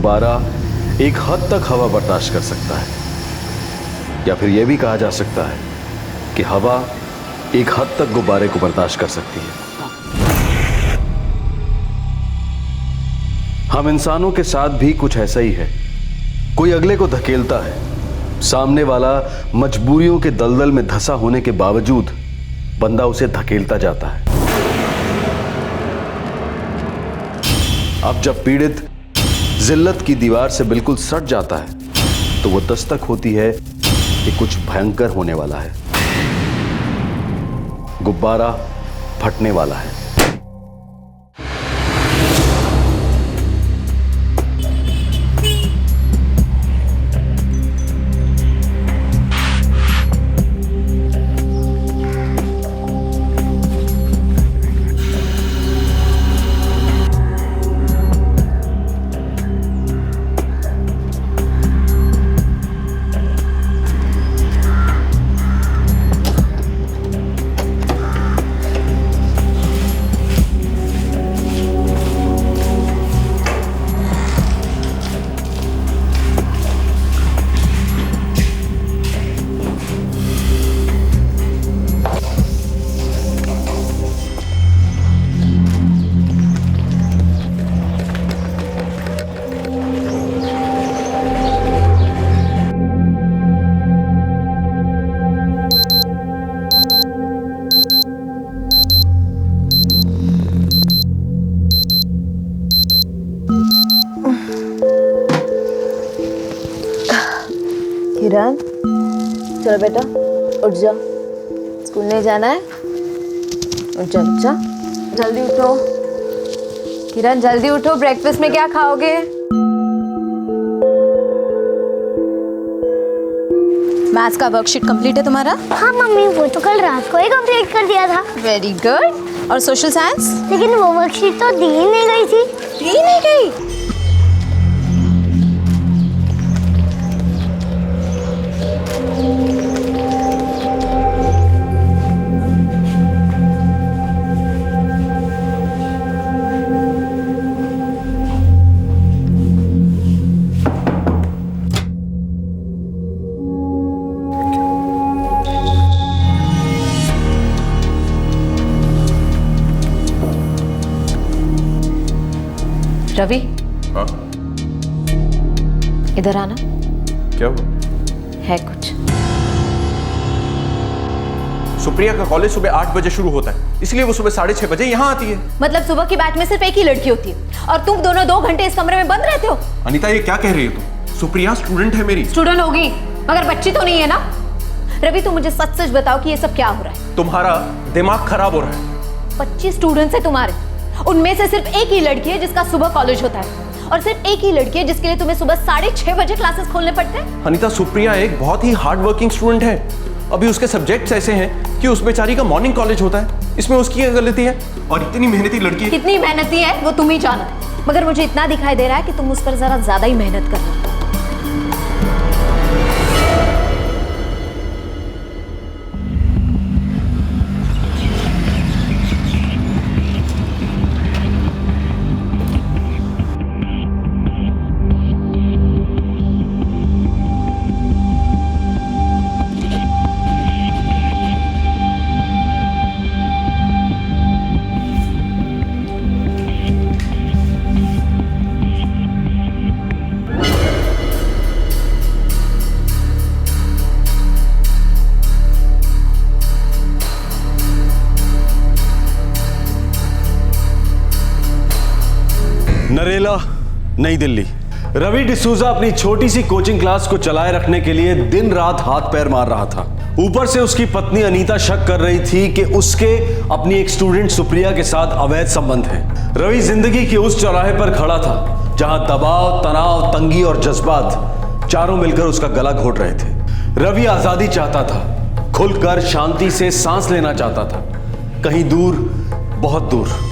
गुब्बारा एक हद तक हवा बर्दाश्त कर सकता है, या फिर यह भी कहा जा सकता है कि हवा एक हद तक गुब्बारे को बर्दाश्त कर सकती है। हम इंसानों के साथ भी कुछ ऐसा ही है। कोई अगले को धकेलता है, सामने वाला मजबूरियों के दलदल में धंसा होने के बावजूद बंदा उसे धकेलता जाता है। अब जब पीड़ित जिल्लत की दीवार से बिल्कुल सट जाता है तो वो दस्तक होती है कि कुछ भयंकर होने वाला है, गुब्बारा फटने वाला है। किरण, चलो बेटा उठ जाओ, स्कूल नहीं जाना है। उठ जाओ, उठ जाओ, जल्दी उठो। किरण जल्दी उठो, ब्रेकफास्ट में क्या खाओगे? मैथ्स का वर्कशीट कंप्लीट है तुम्हारा? हाँ मम्मी, वो तो कल रात को ही कंप्लीट कर दिया था। Very good. और सोशल साइंस? लेकिन वो वर्कशीट तो दी ही नहीं गई थी। दी नहीं गई? रवि, हाँ? इधर आना। क्या हुआ? है कुछ। सुप्रिया का कॉलेज सुबह 8 बजे शुरू होता है, इसलिए वो सुबह 6:30 बजे यहाँ आती है। मतलब सुबह की बैच में सिर्फ एक ही लड़की होती है और तुम दोनों 2 घंटे इस कमरे में बंद रहते हो? अनीता, ये क्या कह रही है तुम? सुप्रिया स्टूडेंट है मेरी। स्टूडेंट होगी मगर बच्ची तो नहीं है ना। रवि, तुम मुझे सच सच बताओ कि ये सब क्या हो रहा है? तुम्हारा दिमाग खराब हो रहा है। 25 स्टूडेंट्स है तुम्हारे, उनमें से सिर्फ एक ही लड़की है जिसका सुबह कॉलेज होता है, और सिर्फ एक ही लड़की है जिसके लिए तुम्हें सुबह 6:30 बजे क्लासेस खोलने पड़ते हैं। अनीता, सुप्रिया एक बहुत ही हार्ड वर्किंग स्टूडेंट है। अभी उसके सब्जेक्ट्स ऐसे हैं कि उस बेचारी का मॉर्निंग कॉलेज होता है, इसमें उसकी क्या गलती है? और इतनी मेहनती लड़की है। कितनी मेहनती है वो तुम ही जानो, मगर मुझे इतना दिखाई दे रहा है कि तुम उस पर जरा ज्यादा ही मेहनत कर रहे हो। नरेला, नई दिल्ली। रवि डिसूजा अपनी छोटी सी कोचिंग क्लास को चलाए रखने के लिए दिन रात हाथ पैर मार रहा था। ऊपर से उसकी पत्नी अनीता शक कर रही थी कि उसके अपनी एक स्टूडेंट सुप्रिया के साथ अवैध संबंध है। रवि जिंदगी के उस चौराहे पर खड़ा था जहां दबाव, तनाव, तंगी और जज्बात चारों मिलकर उसका गला घोट रहे थे। रवि आजादी चाहता था, खुलकर शांति से सांस लेना चाहता था, कहीं दूर, बहुत दूर।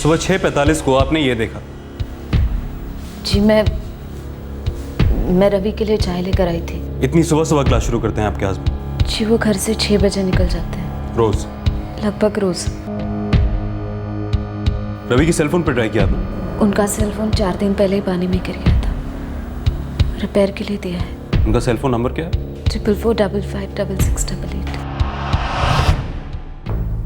सुबह 6:45 को आपने ये देखा। जी मैं रवि के लिए चाय लेकर आई थी। इतनी सुबह सुबह क्लास शुरू करते हैं आपके हस्बैंड? जी वो घर से 6 बजे निकल जाते हैं। रोज? लगभग रोज। रवि की सेलफोन पर ट्राई किया आपने? उनका सेलफोन 4 दिन पहले ही पानी में गिर गया था, रिपेयर के लिए दिया है। उनका सेलफोन नंबर क्या है? 44455688।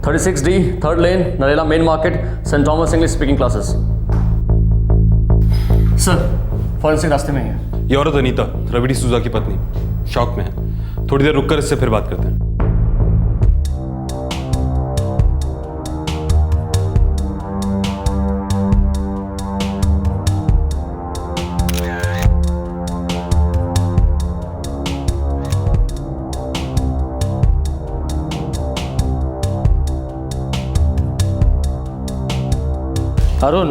36D, third lane, Narela main market, Saint Thomas English speaking classes. Sir, forensic रास्ते में ही है। ये औरत अनीता, रवि डिसूजा की पत्नी, शॉक में है। थोड़ी देर रुककर इससे फिर बात करते हैं। अरुण,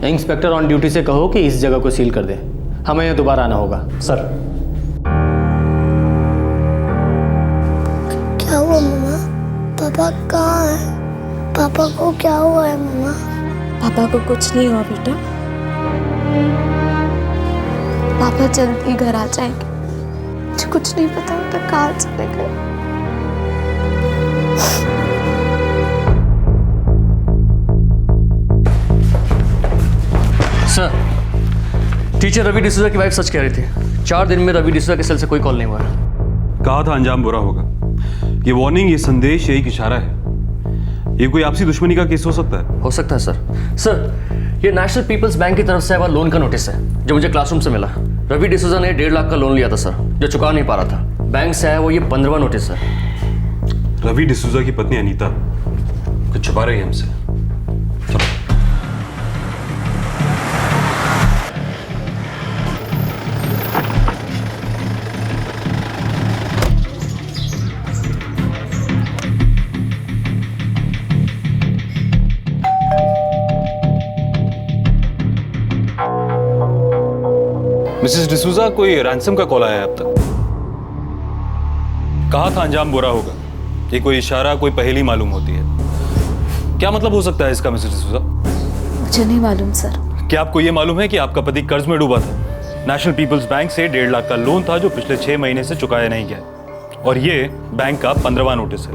इंस्पेक्टर ऑन ड्यूटी से कहो कि इस जगह को सील कर दे, हमें यहाँ दोबारा आना होगा। सर। क्या हुआ मम्मा? पापा कहाँ है? पापा को क्या हुआ है मम्मा? पापा को कुछ नहीं हुआ बेटा, पापा जल्द ही घर आ जाएंगे। मुझे कुछ नहीं पता बेटा कहाँ चले गए। सर, टीचर रवि डिसूजा की वाइफ सच कह रही थी। 4 दिन में रवि डिसूजा के सेल से कोई कॉल नहीं हुआ है। कहा था अंजाम बुरा होगा। ये वार्निंग, ये संदेश, यही इशारा है। ये कोई आपसी दुश्मनी का केस हो सकता है? हो सकता है सर। सर, ये नेशनल पीपल्स बैंक की तरफ से आया लोन का नोटिस है जो मुझे क्लासरूम से मिला। रवि डिसूजा ने 1.5 लाख का लोन लिया था सर, जो चुका नहीं पा रहा था। बैंक से आया वो ये 15वां नोटिस है। रवि डिसूजा की पत्नी अनीता कुछ छुपा रही है हमसे। चलो। मिसेस डिसूजा, कोई रैंसम का कॉल आया है अब तक? कहा था अंजाम बुरा होगा। ये कोई इशारा, कोई पहेली मालूम होती है। क्या मतलब हो सकता है इसका मिसेस डिसूजा? मुझे नहीं मालूम सर। क्या आपको ये मालूम है कि आपका पति कर्ज में डूबा था? नेशनल पीपल्स बैंक से 1.5 लाख का लोन था जो पिछले 6 महीने से चुकाया नहीं गया, और ये बैंक का 15वां नोटिस है।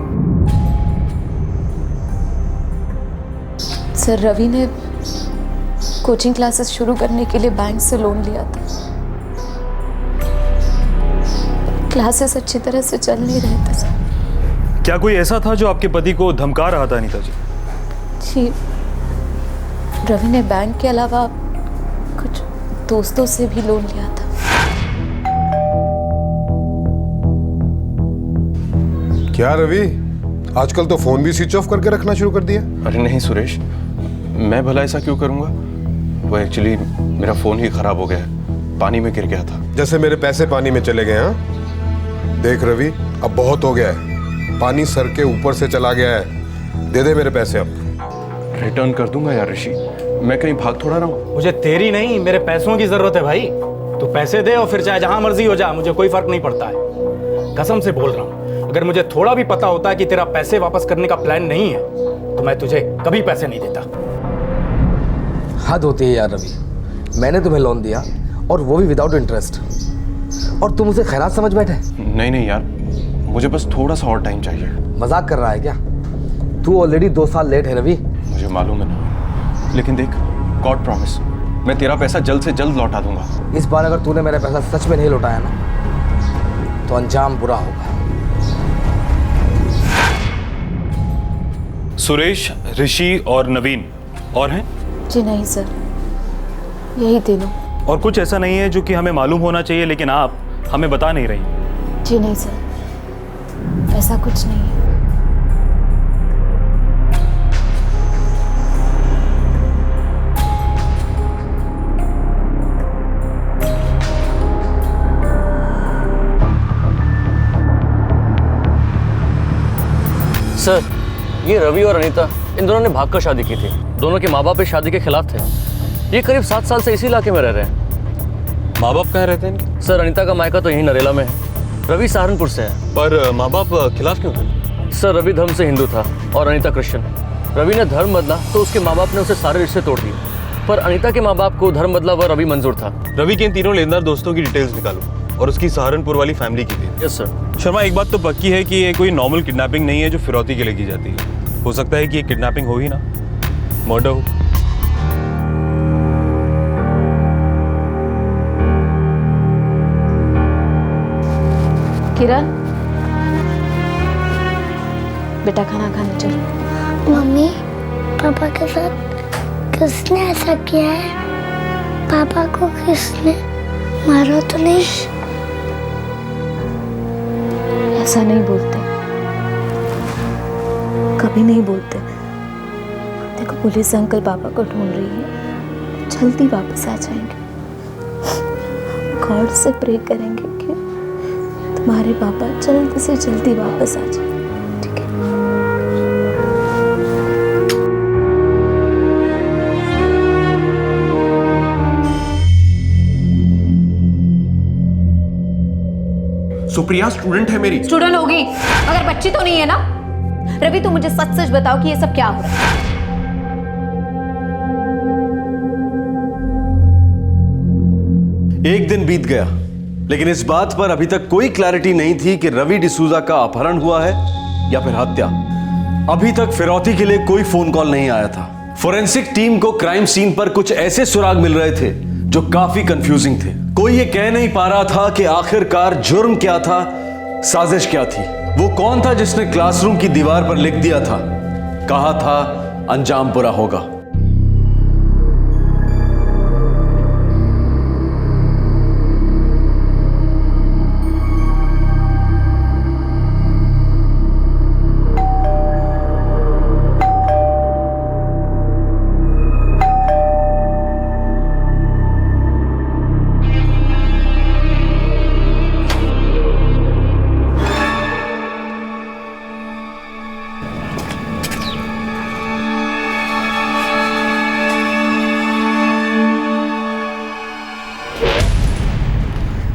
सर, रवि ने कोचिंग क्लासेस शुरू करने के लिए बैंक से लोन लिया था। क्लासेस अच्छी तरह से चल नहीं रहे थे सर। क्या कोई ऐसा था जो आपके पति को धमका रहा था अनीता जी? जी, रवि ने बैंक के अलावा कुछ दोस्तों से भी लोन लिया था। क्या रवि, आजकल तो फोन भी स्विच ऑफ करके रखना शुरू कर दिया? अरे नहीं सुरेश, मैं भला ऐसा क्यों करूंगा? वो एक्चुअली मेरा फोन ही खराब हो गया है, पानी में गिर गया था। जैसे मेरे पैसे पानी में चले गए। हाँ देख रवि, अब बहुत हो गया है, पानी सर के ऊपर से चला गया है। दे दे मेरे पैसे अब। रिटर्न कर दूंगा यार ऋषि, मैं कहीं भाग थोड़ा रहा हूँ। मुझे तेरी नहीं, मेरे पैसों की जरूरत है भाई। तू पैसे दे और फिर चाहे जहां मर्जी हो जा, मुझे कोई फर्क नहीं पड़ता है। कसम से बोल रहा हूँ, अगर मुझे थोड़ा भी पता होता कि तेरा पैसे वापस करने का प्लान नहीं है तो मैं तुझे कभी पैसे नहीं देता। हद होती है यार रवि, मैंने तुम्हें लोन दिया और वो भी विदाउट इंटरेस्ट, और तुम उसे खैरात समझ बैठे। नहीं नहीं यार, मुझे बस थोड़ा सा और टाइम चाहिए। मजाक कर रहा है क्या? तू ऑलरेडी 2 साल लेट है रवि। मुझे मालूम है ना, लेकिन देख, गॉड प्रॉमिस, मैं तेरा पैसा जल्द से जल्द लौटा दूंगा। इस बार अगर तूने मेरा पैसा सच में नहीं लौटाया ना तो अंजाम बुरा होगा। सुरेश, ऋषि और नवीन और हैं? जी नहीं सर, यही तीनों। और कुछ ऐसा नहीं है जो कि हमें मालूम होना चाहिए लेकिन आप हमें बता नहीं रही? जी नहीं सर, ऐसा कुछ नहीं है। सर, ये रवि और अनीता, इन दोनों ने भागकर शादी की थी। दोनों के माँ बाप इस शादी के खिलाफ थे। ये करीब 7 साल से इसी इलाके में रह रहे हैं। माँ बाप कहाँ रहते हैं इनके? सर, अनीता का मायका तो यहीं नरेला में है, रवि सहारनपुर से है। पर माँ बाप खिलाफ क्यों थे? सर, रवि धर्म से हिंदू था और अनीता क्रिश्चियन। रवि ने धर्म बदला तो उसके माँ बाप ने उसे सारे रिश्ते तोड़ दिए, पर अनीता के माँ बाप को धर्म बदला वह रवि मंजूर था। रवि के इन तीनों लेनदार दोस्तों की डिटेल्स निकालो और उसकी सहारनपुर वाली फैमिली की भी। Yes sir. शर्मा, एक बात तो पक्की है कि ये कोई नॉर्मल किडनैपिंग नहीं है जो फिरौती के लिए की जाती है। हो सकता है कि ये किडनैपिंग हो ही ना, मर्डर हो। किरण, बेटा खाना खाने चलो। मम्मी, पापा के साथ किसने ऐसा किया है? पापा को किसने मारा तो नहीं? ऐसा नहीं बोलते, कभी नहीं बोलते। देखो पुलिस अंकल पापा को ढूंढ रही है, जल्दी वापस आ जाएंगे। गॉड से प्रे करेंगे कि तुम्हारे पापा जल्दी से जल्दी वापस आ जाए, ठीक है? सुप्रिया स्टूडेंट है मेरी। स्टूडेंट होगी मगर बच्ची तो नहीं है ना। रवि, तुम मुझे सच सच बताओ कि ये सब क्या हो रहा है? एक दिन बीत गया, लेकिन इस बात पर अभी तक कोई क्लैरिटी नहीं थी कि रवि डिसूजा का अपहरण हुआ है या फिर हत्या। अभी तक फिरौती के लिए कोई फोन कॉल नहीं आया था। फोरेंसिक टीम को क्राइम सीन पर कुछ ऐसे सुराग मिल रहे थे जो काफी कंफ्यूजिंग थे। कोई ये कह नहीं पा रहा था कि आखिरकार जुर्म क्या था, साजिश क्या थी। वो कौन था जिसने क्लासरूम की दीवार पर लिख दिया था, कहा था अंजाम बुरा होगा।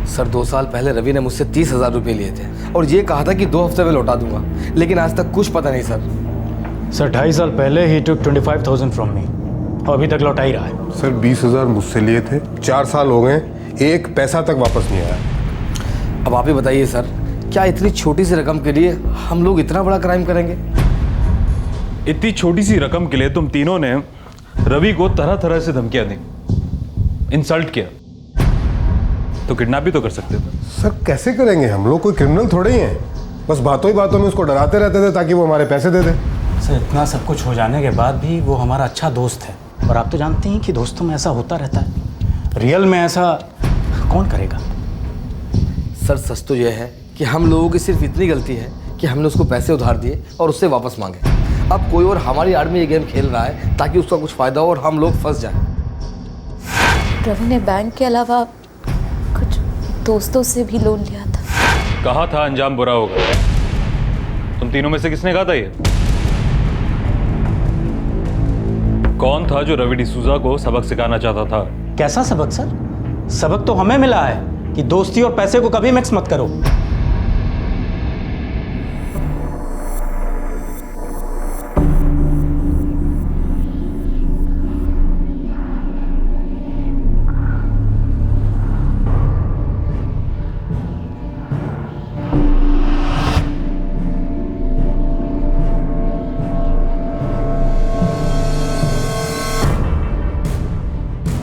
सर 2 साल पहले रवि ने मुझसे 30,000 रुपये लिए थे और ये कहा था कि 2 हफ्ते में लौटा दूंगा, लेकिन आज तक कुछ पता नहीं सर। सर 2.5 साल पहले ही took 25,000 फ्रॉम मी और अभी तक लौटा ही रहा है। सर 20,000 मुझसे लिए थे, 4 साल हो गए, एक पैसा तक वापस नहीं आया। अब आप ही बताइए सर, क्या इतनी छोटी सी रकम के लिए हम लोग इतना बड़ा क्राइम करेंगे? इतनी छोटी सी रकम के लिए तुम तीनों ने रवि को तरह तरह से धमकियां दी, इंसल्ट किया, तो किडनैप भी तो कर सकते थे। सर कैसे करेंगे, हम लोग कोई क्रिमिनल थोड़े ही हैं। बस बातों ही बातों में उसको डराते रहते थे ताकि वो हमारे पैसे दे दे। सर इतना सब कुछ हो जाने के बाद भी वो हमारा अच्छा दोस्त है, और आप तो जानते हैं कि दोस्तों में ऐसा होता रहता है। रियल में ऐसा कौन करेगा? सर सच तो यह है कि हम लोगों की सिर्फ इतनी गलती है कि हमने उसको पैसे उधार दिए और उससे वापस मांगे। अब कोई और हमारी आड़ में ये गेम खेल रहा है ताकि उसका कुछ फायदा हो और हम लोग फंस जाएं। रवि ने बैंक के अलावा कुछ दोस्तों से भी लोन लिया था। कहा था अंजाम बुरा होगा। तुम तीनों में से किसने कहा था ये? कौन था जो रवि डिसूजा को सबक सिखाना चाहता था? कैसा सबक सर? सबक तो हमें मिला है कि दोस्ती और पैसे को कभी मिक्स मत करो।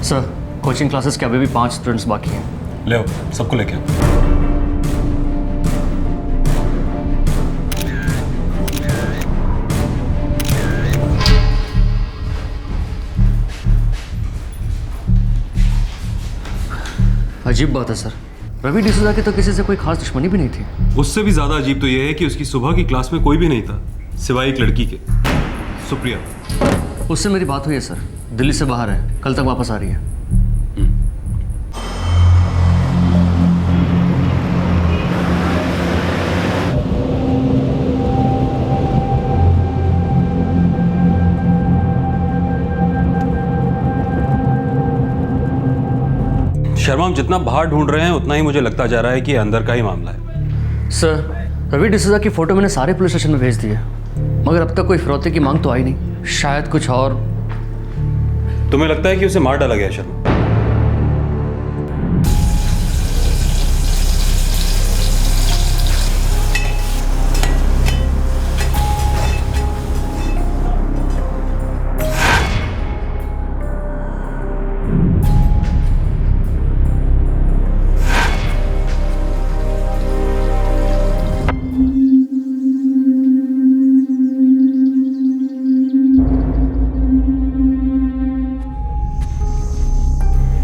सर कोचिंग क्लासेस के अभी भी 5 स्टूडेंट्स बाकी हैं। ले आओ, सबको लेके आओ। अजीब बात है सर, रवि डिसूजा की तो किसी से कोई खास दुश्मनी भी नहीं थी। उससे भी ज्यादा अजीब तो यह है कि उसकी सुबह की क्लास में कोई भी नहीं था सिवाय एक लड़की के, सुप्रिया। उससे मेरी बात हुई है सर, दिल्ली से बाहर है, कल तक वापस आ रही है। शर्मा, हम जितना बाहर ढूंढ रहे हैं उतना ही मुझे लगता जा रहा है कि ये अंदर का ही मामला है। सर रवि डिसूजा की फोटो मैंने सारे पुलिस स्टेशन में भेज दी है, मगर अब तक कोई फिरौती की मांग तो आई नहीं। शायद कुछ और। तुम्हें लगता है कि उसे मार डाला गया शर्मा?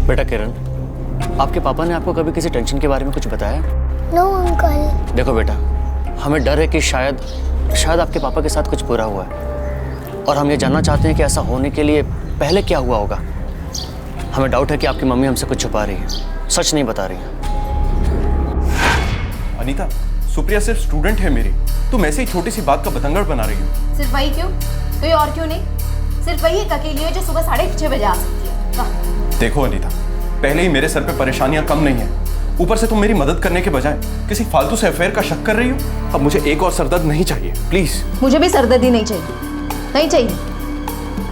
बेटा किरण, आपके पापा ने आपको कभी किसी टेंशन के बारे में कुछ बताया? No uncle. देखो बेटा, हमें डर है कि शायद आपके पापा के साथ कुछ बुरा हुआ है, और हम ये जानना चाहते हैं कि ऐसा होने के लिए पहले क्या हुआ होगा। हमें डाउट है कि आपकी मम्मी हमसे कुछ छुपा रही है, सच नहीं बता रही है। अनीता, सुप्रिया सिर्फ स्टूडेंट है मेरी, तुम ऐसे ही छोटी सी बात का बतंगड़ बना रही हो। सिर्फ वही क्यों? कोई और क्यों नहीं? सिर्फ वही एक अकेली है जो सुबह 6:30 बजे आ सकती है। वाह। देखो अनीता, पहले ही मेरे सर पे परेशानियां कम नहीं है, ऊपर से तुम मेरी मदद करने के बजाय किसी फालतू से अफेयर का शक कर रही हो। अब मुझे एक और सरदर्द नहीं चाहिए, प्लीज। मुझे भी सरदर्दी नहीं चाहिए,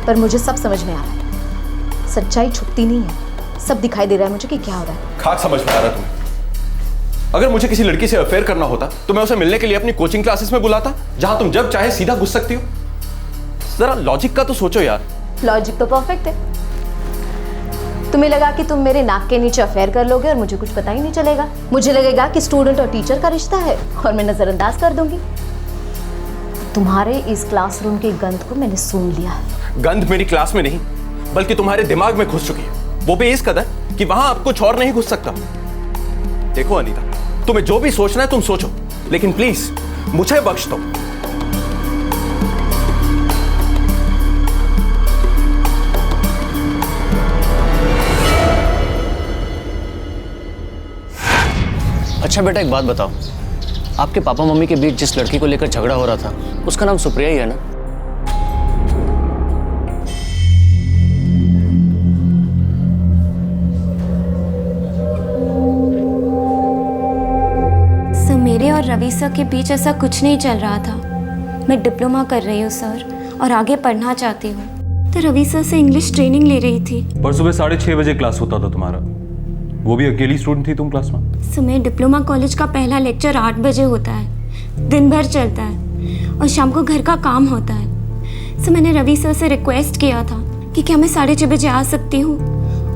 पर मुझे सब समझ में आ रहा है। सच्चाई छुपती नहीं है, सब दिखाई दे रहा है मुझे कि क्या हो रहा है। खाक समझ में आ रहा तुम्हें। अगर मुझे किसी लड़की से अफेयर करना होता तो मैं उसे मिलने के लिए अपनी कोचिंग क्लासेस में बुलाता, जहां तुम जब चाहे सीधा घुस सकती हो। जरा लॉजिक का तो सोचो यार। लॉजिक तो परफेक्ट है। तुम्हें लगा कि तुम मेरे नाक के नीचे अफेयर कर लोगे और मुझे कुछ पता ही नहीं चलेगा। मुझे लगेगा कि स्टूडेंट और टीचर का रिश्ता है और मैं नजरअंदाज कर दूंगी। तुम्हारे इस क्लासरूम की गंध को मैंने सूंघ लिया है। गंध मेरी क्लास में नहीं, बल्कि तुम्हारे दिमाग में घुस चुकी है, वो भी इस कदर कि वहां अब कुछ और नहीं घुस सकता। देखो अनीता, तुम्हें जो भी सोचना है तुम सोचो, लेकिन प्लीज मुझे बख्श दो। अच्छा बेटा, एक बात बताओ, आपके पापा मम्मी के बीच जिस लड़की को लेकर झगड़ा हो रहा था, उसका नाम सुप्रिया ही है ना? सर, मेरे और रवि सर के बीच ऐसा कुछ नहीं चल रहा था। मैं डिप्लोमा कर रही हूँ सर, और आगे पढ़ना चाहती हूँ, तो रवि सर से इंग्लिश ट्रेनिंग ले रही थी। पर सुबह 6:30 बजे क्लास होता था तुम्हारा, वो भी अकेली स्टूडेंट थी तुम क्लास में? समय डिप्लोमा कॉलेज का पहला लेक्चर 8 बजे होता है, दिन भर चलता है, और शाम को घर का काम होता है। सो मैंने रवि सर से रिक्वेस्ट किया था कि क्या मैं 6:30 बजे आ सकती हूँ।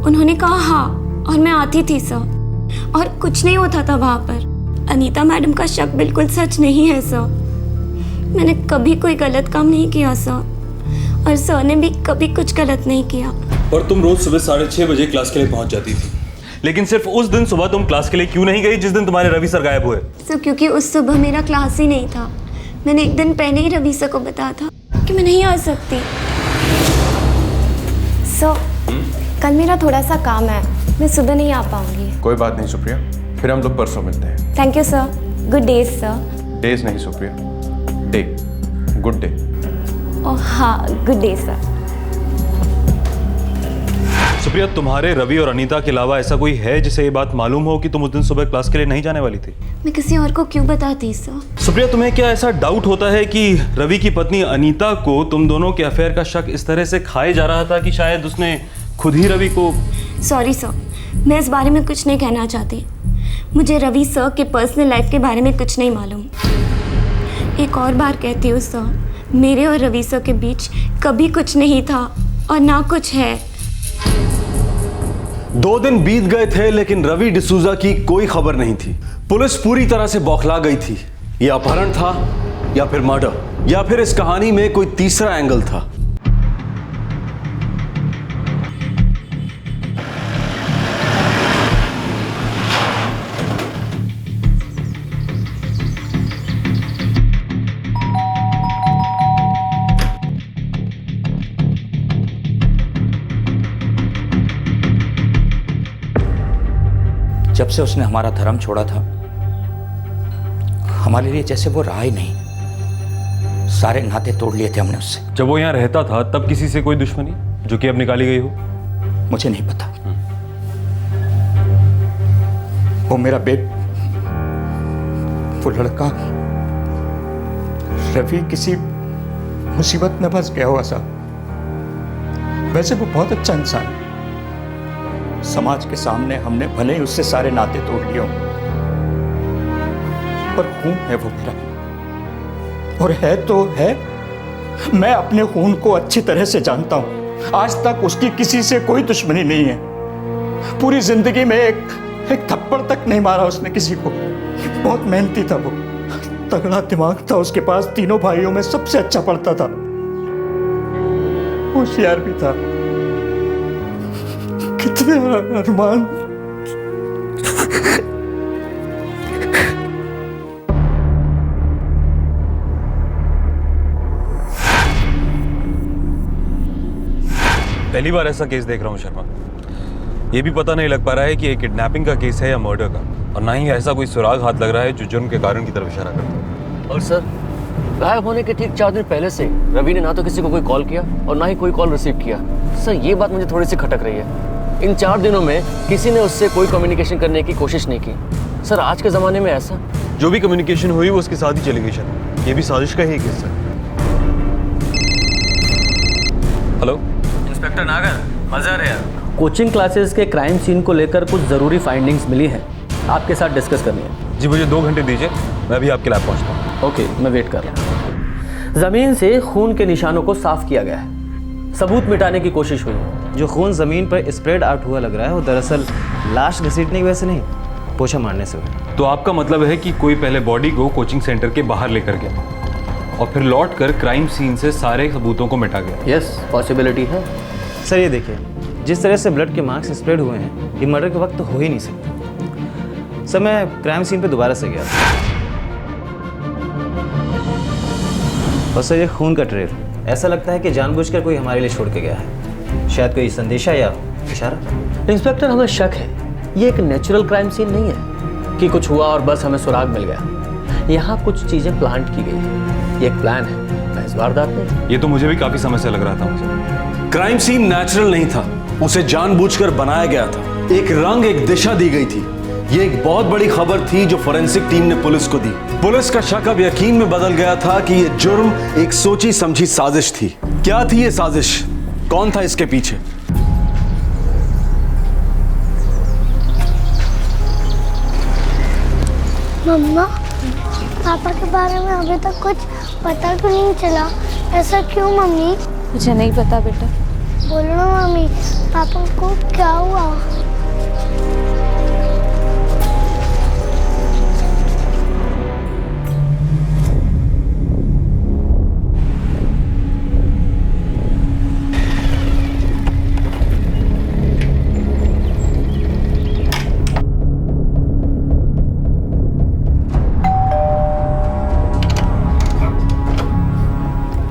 उन्होंने कहा हाँ, और मैं आती थी सर, और कुछ नहीं होता था वहाँ पर। अनीता मैडम का शक बिल्कुल सच नहीं है सर। मैंने कभी कोई गलत काम नहीं किया सर, और सर ने भी कभी कुछ गलत नहीं किया। और तुम रोज सुबह 6:30 बजे क्लास के लिए पहुंच जाती थी, लेकिन सिर्फ उस दिन सुबह तुम क्लास के लिए क्यों नहीं गई जिस दिन तुम्हारे रवि सर गायब हुए? सर, क्योंकि उस सुबह मेरा क्लास ही नहीं था। मैंने एक दिन पहले ही रवि सर को बताया था कि मैं नहीं आ सकती। सर, कल मेरा थोड़ा सा काम है, मैं सुबह नहीं आ पाऊंगी। कोई बात नहीं सुप्रिया, फिर हम लोग परसों मिलते हैं। Thank you sir. Good days sir. Days नहीं Supriya, day. Good day. Oh हाँ, गुड डे सर। सुप्रिया, तुम्हारे रवि और अनीता के अलावा ऐसा कोई है जिसे ये बात मालूम हो कि तुम उस दिन सुबह क्लास के लिए नहीं जाने वाली थी? मैं किसी और को क्यों बताती सर? सुप्रिया, तुम्हें क्या ऐसा डाउट होता है कि रवि की पत्नी अनीता को तुम दोनों के अफेयर का शक इस तरह से खाए जा रहा था कि शायद उसने खुद ही रवि को? सॉरी सर, मैं इस बारे में कुछ नहीं कहना चाहती। मुझे रवि सर के पर्सनल लाइफ के बारे में कुछ नहीं मालूम। एक और बार कहती हूँ सर, मेरे और रवि सर के बीच कभी कुछ नहीं था और ना कुछ है। 2 दिन बीत गए थे, लेकिन रवि डिसूजा की कोई खबर नहीं थी। पुलिस पूरी तरह से बौखला गई थी। यह अपहरण था या फिर मर्डर, या फिर इस कहानी में कोई तीसरा एंगल था। जब से उसने हमारा धर्म छोड़ा था, हमारे लिए जैसे वो रहा ही नहीं। सारे नाते तोड़ लिए थे हमने उससे। जब वो यहाँ रहता था तब किसी से कोई दुश्मनी जो कि अब निकाली गई हो? मुझे नहीं पता। वो मेरा वो लड़का रवि किसी मुसीबत में फंस गया होगा साहब। वैसे वो बहुत अच्छा इंसान है। समाज के सामने हमने भले ही उससे सारे नाते तोड़ लिए हों, पर खून है वो मेरा, और है तो है। मैं अपने खून को अच्छी तरह से जानता हूं। आज तक उसकी किसी से कोई दुश्मनी नहीं है। पूरी जिंदगी में एक थप्पड़ तक नहीं मारा उसने किसी को। बहुत मेहनती था वो, तगड़ा दिमाग था उसके पास, तीनों भाइयों में सबसे अच्छा पढ़ता था, होशियार भी था। कितने अरमान। पहली बार ऐसा केस देख रहा हूँ शर्मा। ये भी पता नहीं लग पा रहा है कि ये किडनैपिंग का केस है या मर्डर का, और ना ही ऐसा कोई सुराग हाथ लग रहा है जो जुर्म के कारण की तरफ इशारा करता है। और सर, गायब होने के ठीक 4 दिन पहले से रवि ने ना तो किसी को कोई कॉल किया और ना ही कोई कॉल रिसीव किया। सर, ये बात मुझे थोड़ी सी खटक रही है। इन 4 दिनों में किसी ने उससे कोई कम्युनिकेशन करने की कोशिश नहीं की। सर, आज के ज़माने में ऐसा जो भी कम्युनिकेशन हुई वो उसके साथ ही चली गई शर्मा। ये भी साजिश का ही हिस्सा है। हेलो इंस्पेक्टर नागर, मज़ा है यार। कोचिंग क्लासेस के क्राइम सीन को लेकर कुछ ज़रूरी फाइंडिंग्स मिली हैं, आपके साथ डिस्कस करनी है। जी, मुझे 2 घंटे दीजिए, मैं अभी आपके लैब पहुंचता हूँ। ओके, मैं वेट कर रहा हूँ। ज़मीन से खून के निशानों को साफ किया गया है, सबूत मिटाने की कोशिश हुई है। जो खून जमीन पर स्प्रेड आउट हुआ लग रहा है वो दरअसल लाश घसीटने की वजह से नहीं, पोछा मारने से हुआ। तो आपका मतलब है कि कोई पहले बॉडी को कोचिंग सेंटर के बाहर लेकर गया और फिर लौट कर क्राइम सीन से सारे सबूतों को मिटा गया। यस, पॉसिबिलिटी है। सर ये देखिए, जिस तरह से ब्लड के मार्क्स स्प्रेड हुए हैं, ये मर्डर के वक्त तो हो ही नहीं सकता। सर, मैं क्राइम सीन पे दोबारा से गया था, और सर ये खून का ट्रेल ऐसा लगता है कि जानबूझकर कोई हमारे लिए छोड़ के गया है। शायद कोई संदेशा या इशारा। इंस्पेक्टर, हमें शक है ये एक नेचुरल क्राइम सीन नहीं है कि कुछ हुआ और बस हमें सुराग मिल गया। यहाँ कुछ चीजें प्लांट की गई है, ये एक प्लान है इस वारदात में। ये तो मुझे भी काफी समय से लग रहा था मुझे। क्राइम सीन नेचुरल नहीं था, उसे जानबूझकर बनाया गया था। एक रंग, एक दिशा दी गई थी। ये एक बहुत बड़ी खबर थी जो फोरेंसिक टीम ने पुलिस को दी। पुलिस का शक अब यकीन में बदल गया था कि ये जुर्म एक सोची समझी साजिश थी। क्या थी ये साजिश? कौन था इसके पीछे? मम्मा, पापा के बारे में अभी तक कुछ पता क्यों नहीं चला? ऐसा क्यों मम्मी? मुझे नहीं पता बेटा। बोलो ना मम्मी, पापा को क्या हुआ?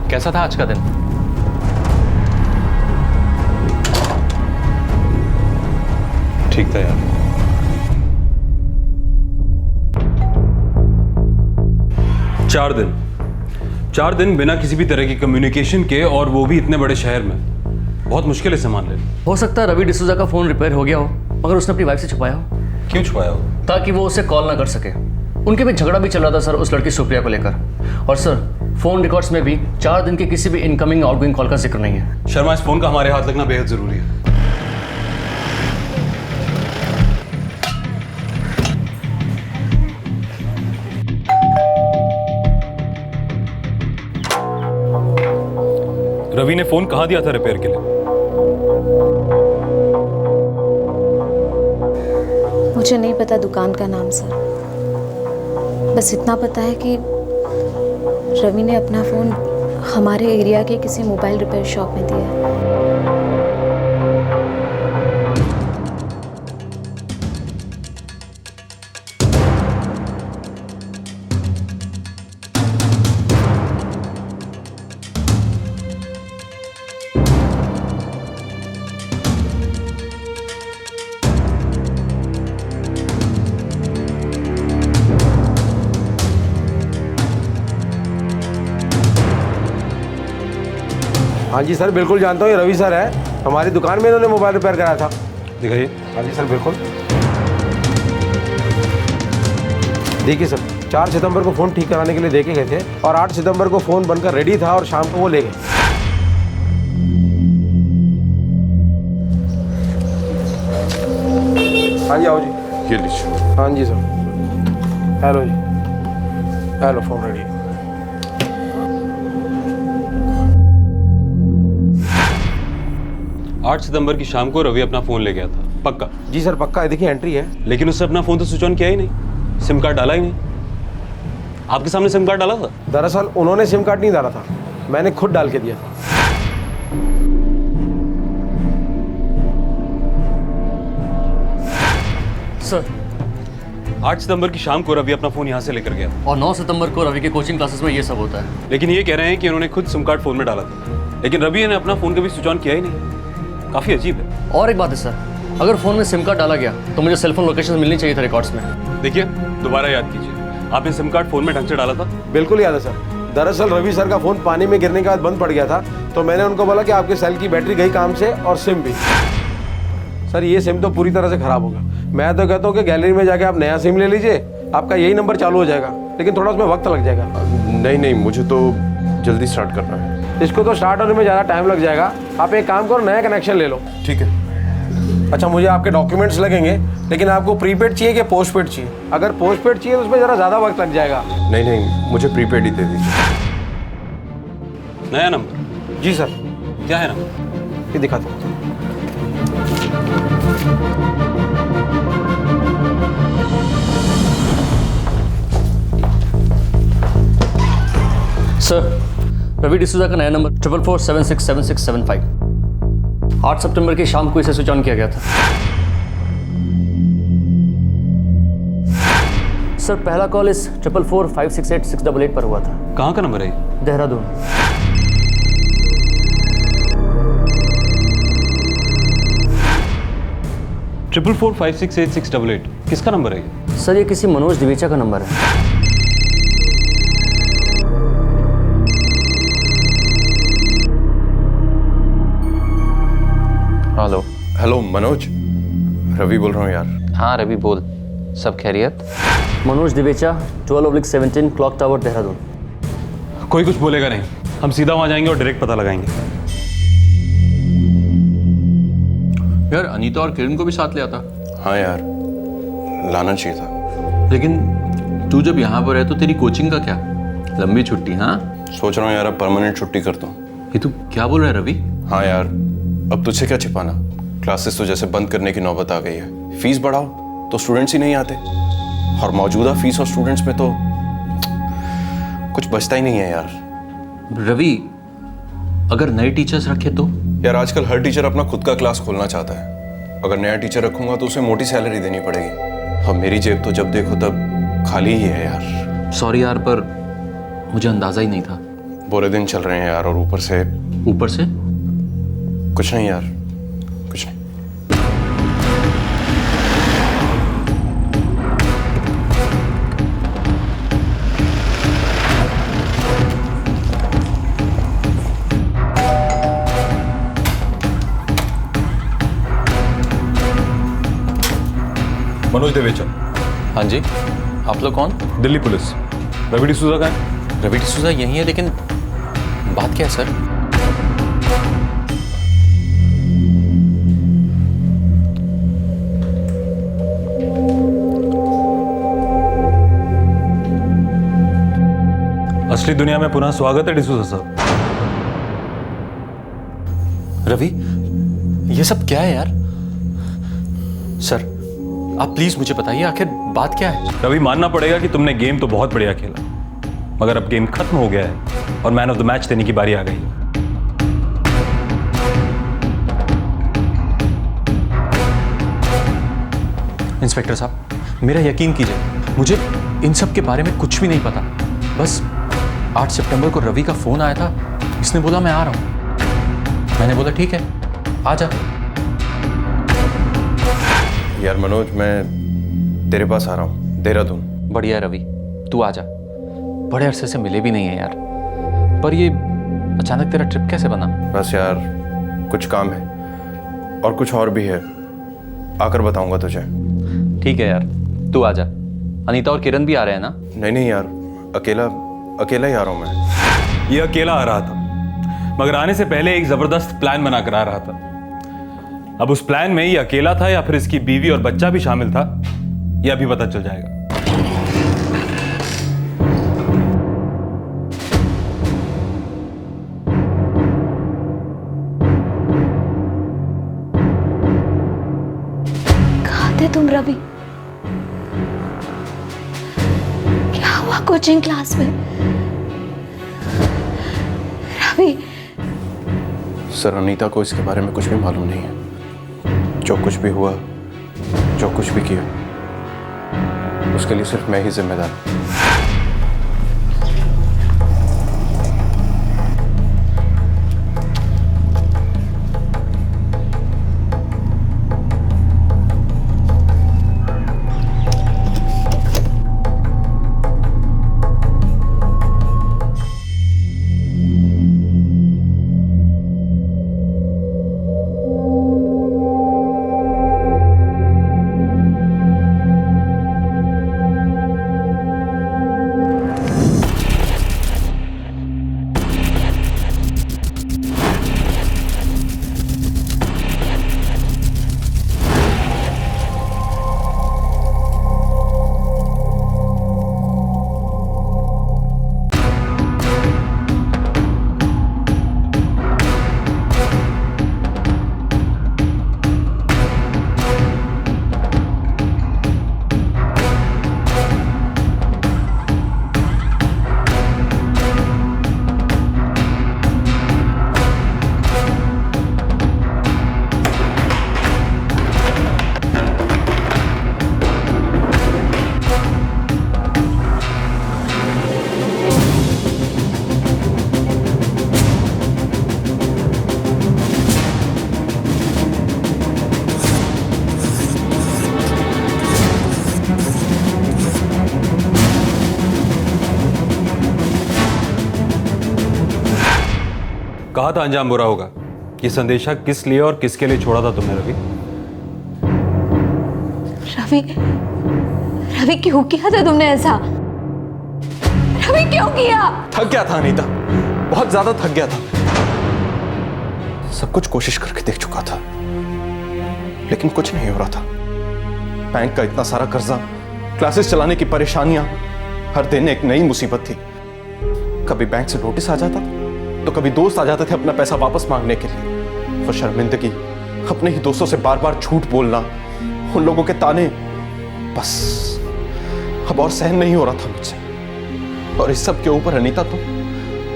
कैसा था आज का दिन? ठीक था यार। चार दिन बिना किसी भी तरह की कम्युनिकेशन के, और वो भी इतने बड़े शहर में। बहुत मुश्किल है सामान लेना। हो सकता है रवि डिसूजा का फोन रिपेयर हो गया हो, मगर उसने अपनी वाइफ से छुपाया हो। क्यों छुपाया हो? ताकि वो उसे कॉल ना कर सके। उनके बीच झगड़ा भी चल रहा था सर, उस लड़की सुप्रिया को लेकर। और सर, फोन रिकॉर्ड्स में भी 4 दिन के किसी भी इनकमिंग आउटगोइंग कॉल का जिक्र नहीं है। शर्मा, इस फोन का हमारे हाथ लगना बेहद जरूरी है। रवि ने फोन कहाँ दिया था रिपेयर के लिए? मुझे नहीं पता दुकान का नाम सर, बस इतना पता है कि रवि ने अपना फ़ोन हमारे एरिया के किसी मोबाइल रिपेयर शॉप में दिया है। हाँ जी सर, बिल्कुल जानता हूँ, ये रवि सर है। हमारी दुकान में इन्होंने मोबाइल रिपेयर कराया था। दिखाइए। हाँ जी सर, बिल्कुल। देखिए सर, 4 सितंबर को फ़ोन ठीक कराने के लिए देके गए थे और 8 सितंबर को फ़ोन बनकर रेडी था और शाम को वो ले गए। हाँ जी आओ जी। ये लीजिए। हाँ जी सर। हेलो जी। Hello phone ready. 8 सितंबर की शाम को रवि अपना फोन ले गया था, पक्का? जी सर पक्का है, देखिए एंट्री है। लेकिन उससे अपना फोन तो स्विच ऑन किया ही नहीं, सिम कार्ड डाला ही नहीं। आपके सामने सिम कार्ड डाला था? दरअसल उन्होंने सिम कार्ड नहीं डाला था, मैंने खुद डाल के दिया था। सर 8 सितंबर की शाम को रवि अपना फोन यहाँ से लेकर गया था। और 9 सितंबर को रवि के कोचिंग क्लासेस में ये सब होता है। लेकिन ये कह रहे हैं कि उन्होंने खुद सिम कार्ड फोन में डाला था, लेकिन रवि ने अपना फोन कभी स्विच ऑन किया ही नहीं। काफी अजीब है। और एक बात है सर, अगर फोन में सिम कार्ड डाला गया तो मुझे सेलफोन लोकेशन मिलनी चाहिए था रिकॉर्ड्स में। देखिए दोबारा याद कीजिए, आपने सिम कार्ड फोन में ढंग से डाला था? बिल्कुल याद है सर। दरअसल रवि सर का फोन पानी में गिरने के बाद बंद पड़ गया था, तो मैंने उनको बोला कि आपके सेल की बैटरी गई काम से और सिम भी। सर ये सिम तो पूरी तरह से खराब होगा। मैं तो कहता हूँ कि गैलरी में जाके आप नया सिम ले लीजिए, आपका यही नंबर चालू हो जाएगा, लेकिन थोड़ा उसमें वक्त लग जाएगा। नहीं नहीं, मुझे तो जल्दी स्टार्ट करना है। इसको तो स्टार्ट होने में ज़्यादा टाइम लग जाएगा, आप एक काम करो नया कनेक्शन ले लो। ठीक है। अच्छा मुझे आपके डॉक्यूमेंट्स लगेंगे, लेकिन आपको प्रीपेड चाहिए कि पोस्टपेड चाहिए? अगर पोस्टपेड चाहिए तो उसमें ज़रा ज़्यादा वक्त लग जाएगा। नहीं नहीं, मुझे प्रीपेड ही दे दीजिए। नया नंबर? जी सर। क्या है नंबर? ये दिखा दो। सर रवि डिसूजा का नया नंबर 44467675। 8 सितंबर की शाम को इसे स्विच ऑन किया गया था। सर पहला कॉल इस 444568 पर हुआ था। कहाँ का नंबर है? देहरादून। ट्रिपल 4568 किसका नंबर है ये? सर ये किसी मनोज दिवेचा का नंबर है। हेलो। हेलो मनोज, रवि बोल रहा हूँ यार। हाँ रवि बोल, सब खैरियत? Manoj दिवेचा 12/17 clock tower Dehradun. कोई कुछ बोलेगा नहीं, हम सीधा वहां जाएंगे और डायरेक्ट पता लगाएंगे। यार अनीता और किरण को भी साथ ले आता। हाँ यार, लाना चाहिए था। लेकिन तू जब यहाँ पर है तो तेरी कोचिंग का क्या? लंबी छुट्टी? हाँ सोच रहा हूँ यार अब परमानेंट छुट्टी करता हूँ। ये तू क्या बोल रहा है रवि? हाँ यार, अब तुझसे क्या छिपाना, क्लासेस तो जैसे बंद करने की नौबत आ गई है। फीस बढ़ाओ तो स्टूडेंट्स ही नहीं आते, और मौजूदा फीस और स्टूडेंट्स में तो कुछ बचता ही नहीं है यार। रवि अगर नए टीचर्स रखे तो? यार आजकल हर टीचर अपना खुद का क्लास खोलना चाहता है। अगर नया टीचर रखूंगा तो उसे मोटी सैलरी देनी पड़ेगी, और मेरी जेब तो जब देखो तब खाली ही है यार। सॉरी यार, पर मुझे अंदाजा ही नहीं था। बुरे दिन चल रहे हैं यार, और ऊपर से कुछ नहीं यार, कुछ नहीं। मनोज देवेचा। हाँ जी, आप लोग कौन? दिल्ली पुलिस। रवि डिसूजा का है? रवि डिसूजा यही है, लेकिन बात क्या है सर? असली दुनिया में पुनः स्वागत है डिसूजा साहब। रवि ये सब क्या है यार? सर आप प्लीज मुझे बताइए आखिर बात क्या है? रवि मानना पड़ेगा कि तुमने गेम तो बहुत बढ़िया खेला, मगर अब गेम खत्म हो गया है और मैन ऑफ द मैच देने की बारी आ गई है। इंस्पेक्टर साहब मेरा यकीन कीजिए, मुझे इन सब के बारे में कुछ भी नहीं पता। बस 8 सितंबर को रवि का फोन आया था, इसने बोला मैं आ रहा हूं। मैंने बोला ठीक है आ जा। यार मनोज, मैं तेरे पास आ रहा हूँ, देहरादून। बढ़िया रवि, तू आ जा। बड़े अरसे से मिले भी नहीं है यार। पर ये अचानक तेरा ट्रिप कैसे बना? बस यार कुछ काम है, और कुछ और भी है, आकर बताऊंगा तुझे। ठीक है यार, तू आ जा। अनीता और किरण भी आ रहे हैं ना? नहीं यार, अकेला ही आ रहा हूँ मैं। ये अकेला आ रहा था, मगर आने से पहले एक जबरदस्त प्लान बनाकर आ रहा था। अब उस प्लान में ये अकेला था या फिर इसकी बीवी और बच्चा भी शामिल था, यह अभी पता चल जाएगा। कहाँ थे तुम रवि? क्या हुआ कोचिंग क्लास में? रवि, सर अनीता को इसके बारे में कुछ भी मालूम नहीं है। जो कुछ भी हुआ, जो कुछ भी किया, उसके लिए सिर्फ मैं ही जिम्मेदार हूं। कहा था अंजाम बुरा होगा। ये संदेशा किस लिए और किसके लिए छोड़ा था तुमने रवि? रवि, रवि क्यों किया था तुमने ऐसा? रवि क्यों किया? थक गया था अनीता, बहुत ज्यादा थक गया था। सब कुछ कोशिश करके देख चुका था, लेकिन कुछ नहीं हो रहा था। बैंक का इतना सारा कर्जा, क्लासेस चलाने की परेशानियां, हर दिन एक नई मुसीबत थी। कभी बैंक से नोटिस आ जाता तो कभी दोस्त आ जाते थे अपना पैसा वापस मांगने के लिए। और शर्मिंदगी, अपने ही दोस्तों से बार बार झूठ बोलना, उन लोगों के ताने, बस अब और सहन नहीं हो रहा था मुझसे। और इस सब के ऊपर अनीता,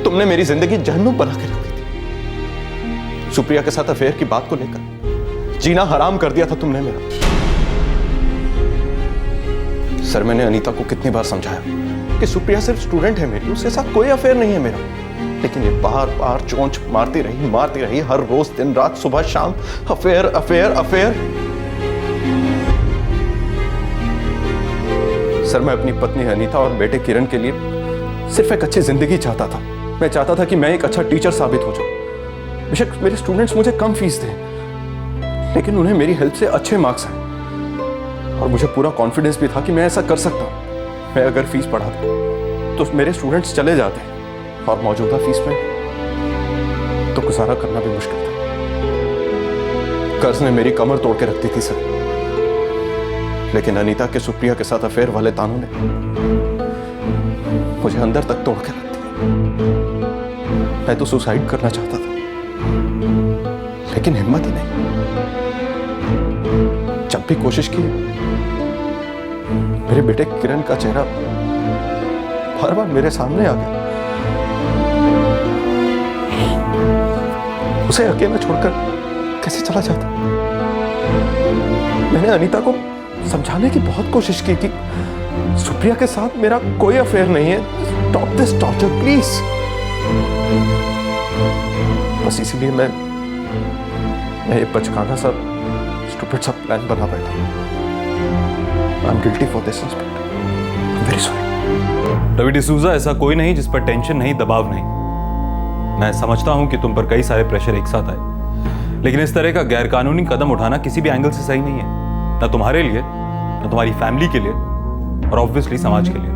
तुमने मेरी जिंदगी जहन्नुम बना के रख दी थी। सुप्रिया के साथ अफेयर की बात को लेकर जीना हराम कर दिया था तुमने मेरा। सर, मैंने अनीता को कितनी बार समझाया कि सुप्रिया सिर्फ स्टूडेंट है मेरी, उसके साथ कोई अफेयर नहीं है मेरा। लेकिन ये बार बार चोंच मारती रही, हर रोज दिन रात सुबह शाम अफेयर अफेयर अफेयर। सर, मैं अपनी पत्नी अनीता और बेटे किरण के लिए सिर्फ एक अच्छी जिंदगी चाहता था। मैं चाहता था कि मैं एक अच्छा टीचर साबित हो जाऊं। बेशक मेरे स्टूडेंट्स मुझे कम फीस दें, लेकिन उन्हें मेरी हेल्प से अच्छे मार्क्स आए। और मुझे पूरा कॉन्फिडेंस भी था कि मैं ऐसा कर सकता हूं। मैं अगर फीस बढ़ाता तो मेरे स्टूडेंट्स चले जाते, और मौजूदा फीस में तो गुजारा करना भी मुश्किल था। कर्ज ने मेरी कमर तोड़ के रख दी थी सर। लेकिन अनीता के सुप्रिया के साथ अफेयर वाले तानों ने मुझे अंदर तक तोड़ के रख दिया। मैं तो सुसाइड करना चाहता था, लेकिन हिम्मत ही नहीं। जब भी कोशिश की, मेरे बेटे किरण का चेहरा बार बार मेरे सामने आ गया। उसे अकेला छोड़कर कैसे चला जाता। मैंने अनीता को समझाने की बहुत कोशिश की कि सुप्रिया के साथ मेरा कोई अफेयर नहीं है। Stop this torture please. बस इसीलिए मैं ये बचकाना सा स्टूपिड सा प्लान बना बैठा। I am guilty for this inspector. I am very sorry. Ravi D'Souza ऐसा कोई नहीं जिस पर टेंशन नहीं, दबाव नहीं। मैं समझता हूं कि तुम पर कई सारे प्रेशर एक साथ आए, लेकिन इस तरह का गैरकानूनी कदम उठाना किसी भी एंगल से सही नहीं है, ना तुम्हारे लिए, ना तुम्हारी फैमिली के लिए, और ऑब्वियसली समाज के लिए।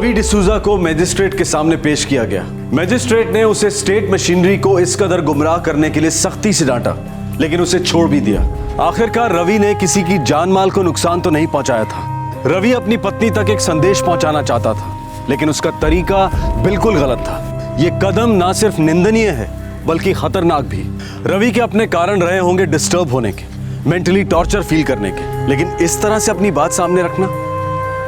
रवि डिसूजा को मजिस्ट्रेट के सामने पेश किया गया। मजिस्ट्रेट ने उसे स्टेट मशीनरी को इस कदर गुमराह करने के लिए सख्ती से डांटा, लेकिन उसे छोड़ भी दिया। आखिरकार रवि ने किसी की जान माल को नुकसान तो नहीं पहुंचाया था। रवि अपनी पत्नी तक एक संदेश पहुंचाना चाहता था, लेकिन उसका तरीका बिल्कुल गलत था। यह कदम ना सिर्फ निंदनीय है बल्कि खतरनाक भी। रवि के अपने कारण रहे होंगे डिस्टर्ब होने के, मेंटली टॉर्चर फील करने के, लेकिन इस तरह से अपनी बात सामने रखना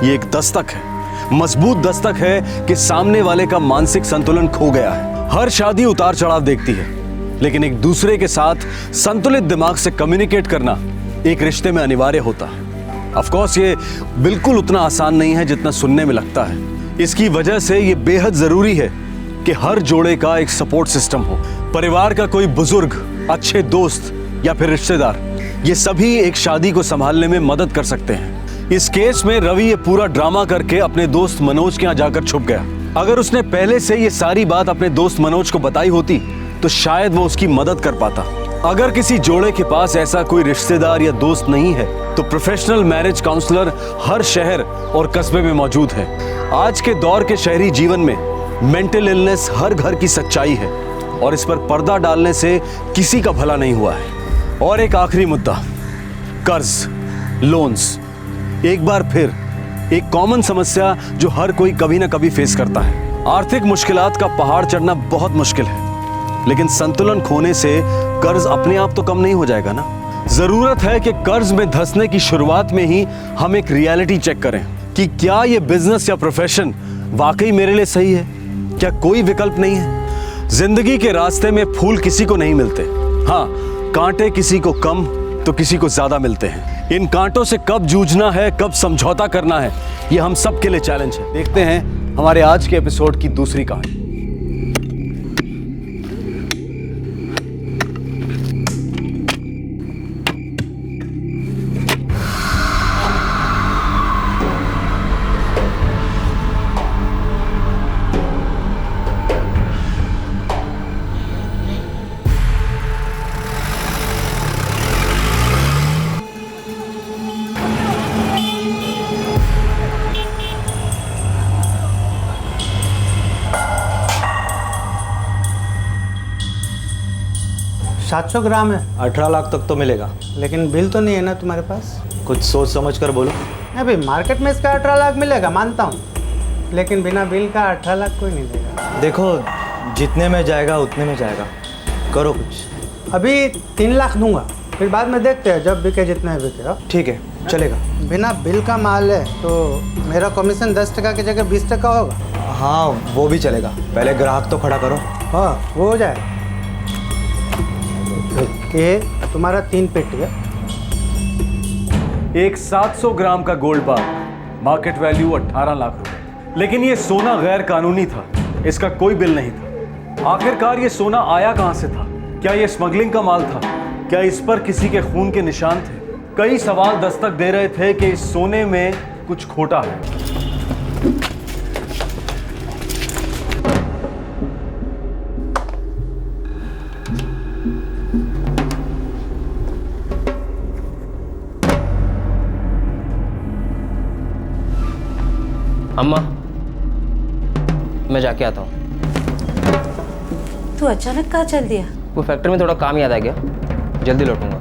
ये एक दस्तक है, मजबूत दस्तक है कि सामने वाले का मानसिक संतुलन खो गया है। हर शादी उतार चढ़ाव देखती है, लेकिन एक दूसरे के साथ संतुलित दिमाग से कम्युनिकेट करना एक रिश्ते में अनिवार्य होता है। ऑफ कोर्स ये बिल्कुल उतना आसान नहीं है जितना सुनने में लगता है। इसकी वजह से ये बेहद जरूरी है कि हर जोड़े का एक सपोर्ट सिस्टम हो। परिवार का कोई बुजुर्ग, अच्छे दोस्त या फिर रिश्तेदार, ये सभी एक शादी को संभालने में मदद कर सकते हैं। इस केस में रवि ये पूरा ड्रामा करके अपने दोस्त मनोज के यहाँ जाकर छुप गया। अगर उसने पहले से ये सारी बात अपने दोस्त मनोज को बताई होती तो शायद वो उसकी मदद कर पाता। अगर किसी जोड़े के पास ऐसा कोई रिश्तेदार या दोस्त नहीं है तो प्रोफेशनल मैरिज काउंसलर हर शहर और कस्बे में मौजूद है। आज के दौर के शहरी जीवन में मेंटल इलनेस हर घर की सच्चाई है और इस पर पर्दा डालने से किसी का भला नहीं हुआ है। और एक आखिरी मुद्दा, कर्ज, लोन्स। एक बार फिर एक कॉमन समस्या जो हर कोई कभी ना कभी फेस करता है। आर्थिक मुश्किलात का पहाड़ चढ़ना बहुत मुश्किल है, लेकिन संतुलन खोने से कर्ज अपने आप तो कम नहीं हो जाएगा ना। जरूरत है कि कर्ज में धंसने की शुरुआत में ही हम एक रियलिटी चेक करें कि क्या ये बिजनेस या प्रोफेशन वाकई मेरे लिए सही है, क्या कोई विकल्प नहीं है। जिंदगी के रास्ते में फूल किसी को नहीं मिलते, हाँ कांटे किसी को कम तो किसी को ज्यादा मिलते हैं। इन कांटों से कब जूझना है, कब समझौता करना है, ये हम सब के लिए चैलेंज है। देखते हैं हमारे आज के एपिसोड की दूसरी कहानी। सात 700 ग्राम है। 18 लाख तक तो मिलेगा। लेकिन बिल तो नहीं है ना तुम्हारे पास? कुछ सोच समझ कर बोलो। अभी मार्केट में इसका 18 लाख मिलेगा, मानता हूँ, लेकिन बिना बिल का 18 लाख कोई नहीं देगा। देखो जितने में जाएगा उतने में जाएगा, करो कुछ। अभी 3 लाख दूंगा, फिर बाद में देखते हैं, जब बिके जितने बिके। ठीक है चलेगा। बिना बिल का माल है तो मेरा कमीशन 10% की जगह 20% होगा। हाँ वो भी चलेगा, पहले ग्राहक तो खड़ा करो। हाँ वो हो जाए। ये तुम्हारा 3 पेटी है। एक 700 ग्राम का गोल्ड बार, मार्केट वैल्यू 18 लाख रुपए। लेकिन ये सोना गैर कानूनी था, इसका कोई बिल नहीं था। आखिरकार ये सोना आया कहां से था? क्या ये स्मगलिंग का माल था? क्या इस पर किसी के खून के निशान थे? कई सवाल दस्तक दे रहे थे कि इस सोने में कुछ खोटा है। अम्मा मैं जाके आता हूँ। तू अचानक कहाँ चल दिया? वो फैक्ट्री में थोड़ा काम याद आ गया, जल्दी लौटूंगा।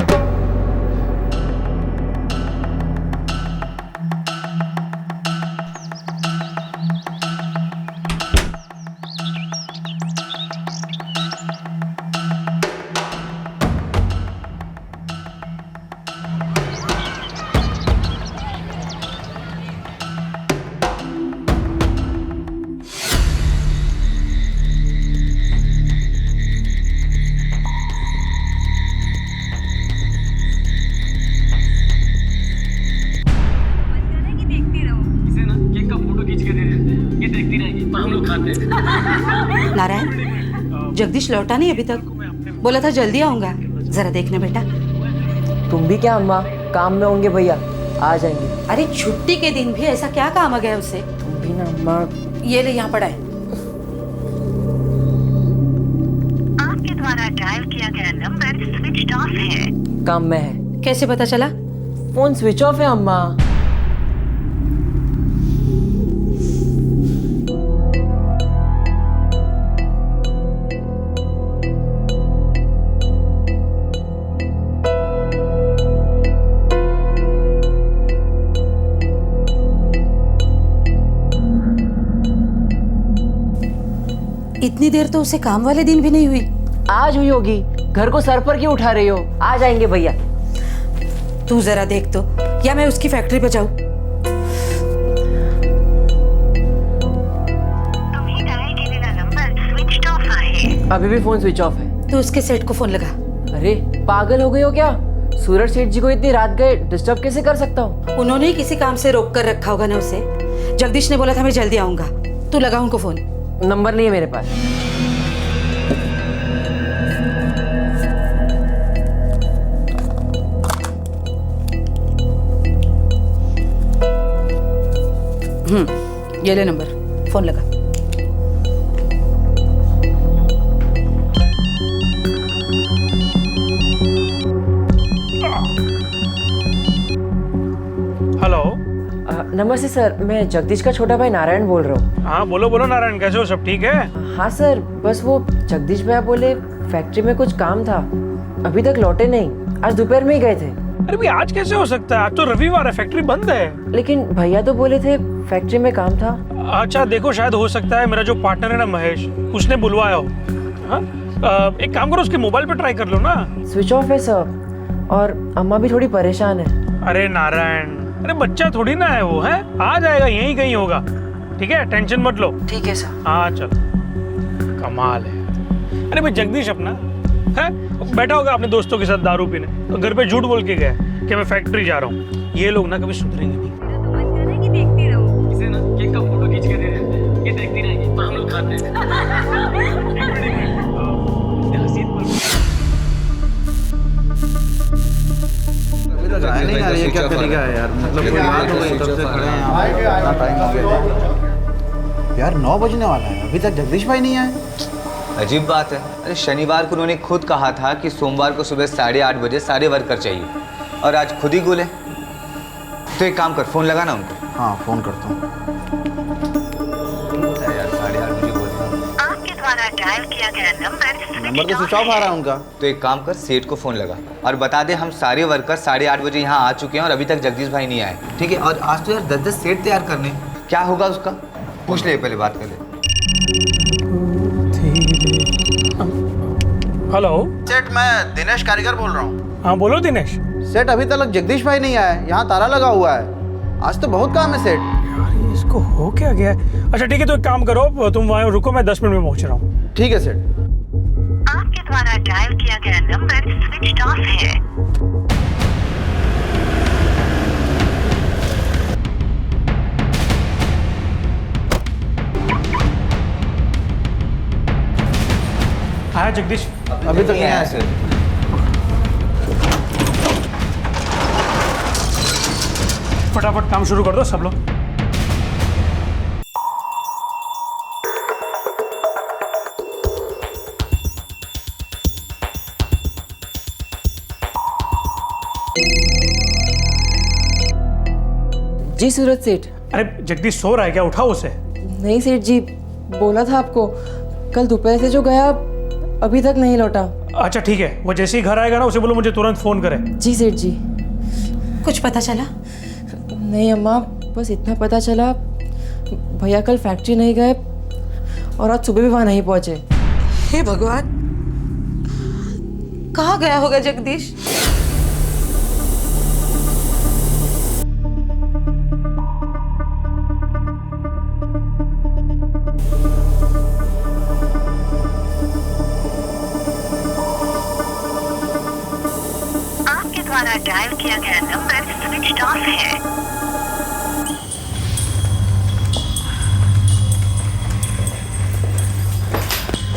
नारायण, जगदीश लौटा नहीं अभी तक? बोला था जल्दी आऊंगा, जरा देखना बेटा। तुम भी क्या अम्मा, काम में होंगे भैया, आ जाएंगे। अरे छुट्टी के दिन भी ऐसा क्या काम आ गया उसे? तुम भी ना अम्मा। ये ले यहाँ पड़ा है। आपके द्वारा डायल किया गया नंबर स्विच ऑफ है। काम में है। कैसे पता चला? फोन स्विच ऑफ है अम्मा। इतनी देर तो उसे काम वाले दिन भी नहीं हुई। आज हुई होगी, घर को सर पर क्यों उठा रही हो? आ जाएंगे भैया। तू जरा देख तो, या मैं उसकी फैक्ट्री पे जाऊं? अभी भी फोन स्विच ऑफ है। तो उसके सेठ को फोन लगा। अरे पागल हो गई हो क्या? सूरज सेठ जी को इतनी रात गए डिस्टर्ब कैसे कर सकता हूँ? उन्होंने ही किसी काम से रोक कर रखा होगा ना उसे। जगदीश ने बोला था मैं जल्दी आऊंगा। तू लगा उनको फोन। नंबर नहीं है मेरे पास। ये ले नंबर, फोन लगा। हेलो। नमस्ते सर, मैं जगदीश का छोटा भाई नारायण बोल रहा हूँ। हाँ बोलो बोलो नारायण, कैसे हो? सब ठीक है? हाँ सर, बस वो जगदीश भैया बोले फैक्ट्री में कुछ काम था, अभी तक लौटे नहीं। आज दोपहर में ही गए थे। अरे भाई आज कैसे हो सकता है? आज तो रविवार है, फैक्ट्री बंद है। लेकिन भैया तो बोले थे फैक्ट्री में काम था। अच्छा देखो, शायद हो सकता है मेरा जो पार्टनर है ना महेश, उसने बुलवाया हो। हाँ? एक काम करो, उसके मोबाइल पे ट्राई कर लो ना। स्विच ऑफ है सर, और अम्मा भी थोड़ी परेशान है। अरे नारायण, अरे बच्चा थोड़ी ना है वो, है आ जाएगा, यहीं कहीं होगा। ठीक है, टेंशन मत लो। ठीक है सर। हाँ चल, कमाल है। अरे भाई जगदीश अपना है बैठा होगा अपने दोस्तों के साथ दारू पीने, तो घर पे झूठ बोल के गया कि मैं फैक्ट्री जा रहा हूँ। ये लोग ना कभी सुधरेंगे नहीं। इसे ना केक का फोटो खींच के दे देते हैं, ये देखती रहेगी और हम लोग खाते हैं। नहीं यार, ये क्या तरीका है यार? मतलब कोई बात हो गई तब से खड़े हैं यहाँ, इतना टाइम हो गया यार। 9 बजने वाला है, अभी तक जगदीश भाई नहीं आए। अजीब बात है। अरे शनिवार को उन्होंने खुद कहा था कि सोमवार को सुबह 8:30 बजे सारे वर्कर चाहिए, और आज खुद ही बोले। तो एक काम कर, फोन लगा ना उनको। हाँ फोन करता हूँ। यार 8:30 बजे बोल रहा हूँ। आपके द्वारा डायल किया गया नंबर तो स्विच ऑफ आ रहा है उनका। तो एक काम कर, सेठ को फोन लगा और बता दे हम सारे वर्कर 8:30 बजे यहाँ आ चुके हैं और अभी तक जगदीश भाई नहीं आए। ठीक है? और आज तो यार 10-10 सेट तैयार करने, क्या होगा उसका? पूछ ले, पहले बात कर ले। हेलो सेठ, मैं दिनेश कारीगर बोल रहा हूँ। हाँ बोलो दिनेश। सेठ अभी तक जगदीश भाई नहीं आए, यहाँ ताला लगा हुआ है। आज तो बहुत काम है सेठ। यार इसको हो क्या गया है? अच्छा ठीक है, तो एक काम करो, तुम वहाँ रुको, मैं 10 मिनट में पहुँच रहा हूँ। ठीक है सेठ। आपके द्वारा डायल किया गया नंबर स्विच ऑफ है। आया जगदीश? अभी तक नहीं आया सर। फटाफट काम शुरू कर दो सब लोग। जी सूरज सेठ। अरे जगदीश सो रहा है क्या? उठाओ उसे। नहीं सेठ जी, बोला था आपको, कल दोपहर से जो गया अभी तक नहीं लौटा। अच्छा ठीक है, वो जैसे ही घर आएगा ना उसे बोलो मुझे तुरंत फोन करे। जी सेठ जी। कुछ पता चला? नहीं अम्मा, बस इतना पता चला भैया कल फैक्ट्री नहीं गए और आज सुबह भी वहाँ नहीं पहुँचे। हे भगवान, कहाँ गया होगा जगदीश? आपके द्वारा डायल किया गया नंबर स्विच ऑफ है।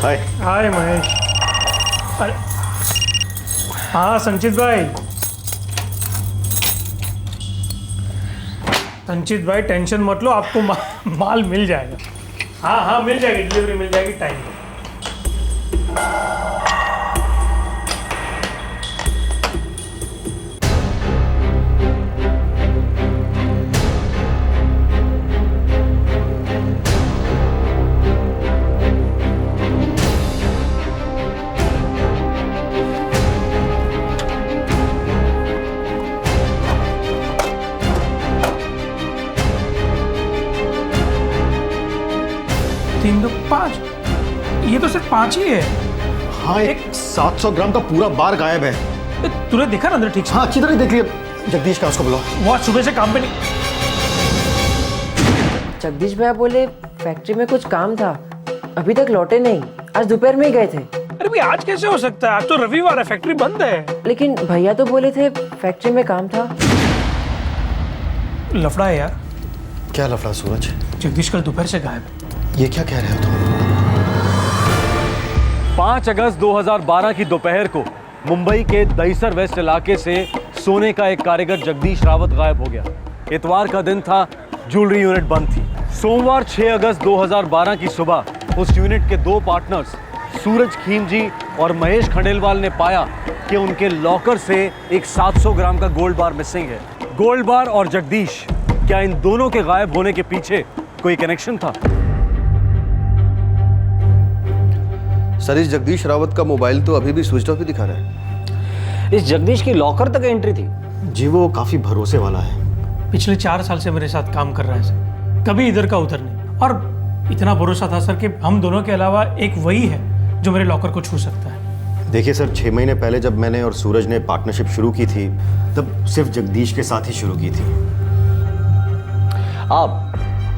हाय। हाय महेश। अरे हाँ संचित भाई। संचित भाई टेंशन मत लो, आपको माल मिल जाएगा। हाँ हाँ मिल जाएगी, डिलीवरी मिल जाएगी टाइम पे। ये तो सिर्फ 5 ही है। हाँ, एक 700 ग्राम का पूरा बार गायब है। तूने देखा ना अंदर ठीक से? हाँ, अच्छी तरह देख लिया। जगदीश का उसको बुलाओ। वो आज सुबह से काम पे नहीं। जगदीश भैया बोले फैक्ट्री में कुछ काम था, अभी तक लौटे नहीं, आज दोपहर में ही गए थे। अरे भाई आज कैसे हो सकता है, आज तो रविवार है, फैक्ट्री बंद है। लेकिन भैया तो बोले थे फैक्ट्री में काम था। लफड़ा है यार। क्या लफड़ा सूरज? जगदीश कल दोपहर से गायब। ये क्या कह रहे हो तुम? 5 अगस्त 2012 की दोपहर को मुंबई के दहीसर वेस्ट इलाके से सोने का एक कारीगर जगदीश रावत गायब हो गया। इतवार का दिन था, ज्वेलरी यूनिट बंद थी। सोमवार 6 अगस्त 2012 की सुबह उस यूनिट के 2 पार्टनर्स सूरज खीमजी और महेश खंडेलवाल ने पाया कि उनके लॉकर से एक 700 ग्राम का गोल्ड बार मिसिंग है। गोल्ड बार और जगदीश, क्या इन दोनों के गायब होने के पीछे कोई कनेक्शन था? सर, इस जगदीश रावत का मोबाइल तो अभी भी स्विच ऑफ ही दिखा रहा है। इस जगदीश की लॉकर तक एंट्री थी? जी, वो काफी भरोसे वाला है। पिछले 4 साल से मेरे साथ काम कर रहा है सर, कभी इधर का उधर नहीं। और इतना भरोसा था सर कि हम दोनों के अलावा एक वही है जो मेरे लॉकर को छू सकता है। देखिए सर, 6 महीने पहले जब मैंने और सूरज ने पार्टनरशिप शुरू की थी, तब सिर्फ जगदीश के साथ ही शुरू की थी।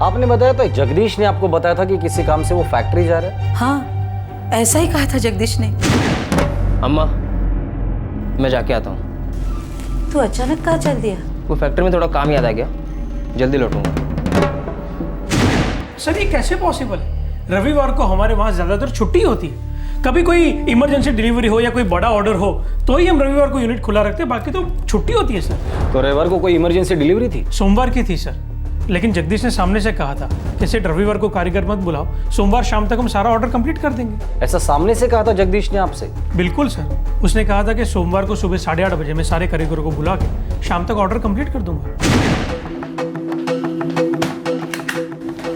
आपने बताया था जगदीश ने आपको बताया था कि किसी काम से वो फैक्ट्री जा रहा है? हाँ, ऐसा ही कहा था जगदीश ने। अम्मा, मैं जाके आता हूँ। तू अचानक कहाँ चल दिया? वो फैक्ट्री में थोड़ा काम याद आ गया, जल्दी लौटूंगा। सर ये कैसे पॉसिबल है? रविवार को हमारे वहाँ ज्यादातर छुट्टी होती है। कभी कोई इमरजेंसी डिलीवरी हो या कोई बड़ा ऑर्डर हो तो ही हम रविवार को यूनिट खुला रखते हैं, बाकी तो छुट्टी होती है सर। तो रविवार को कोई इमरजेंसी डिलीवरी थी? सोमवार की थी सर, लेकिन जगदीश ने सामने से कहा था कि सेठ रविवार को कारीगर मत बुलाओ, सोमवार शाम तक हम सारा ऑर्डर कंप्लीट कर देंगे। ऐसा सामने से कहा था जगदीश ने आपसे? बिल्कुल सर, उसने कहा था कि सोमवार को सुबह 8:30 बजे मैं सारे कारीगरों को बुला के शाम तक ऑर्डर कंप्लीट कर दूंगा।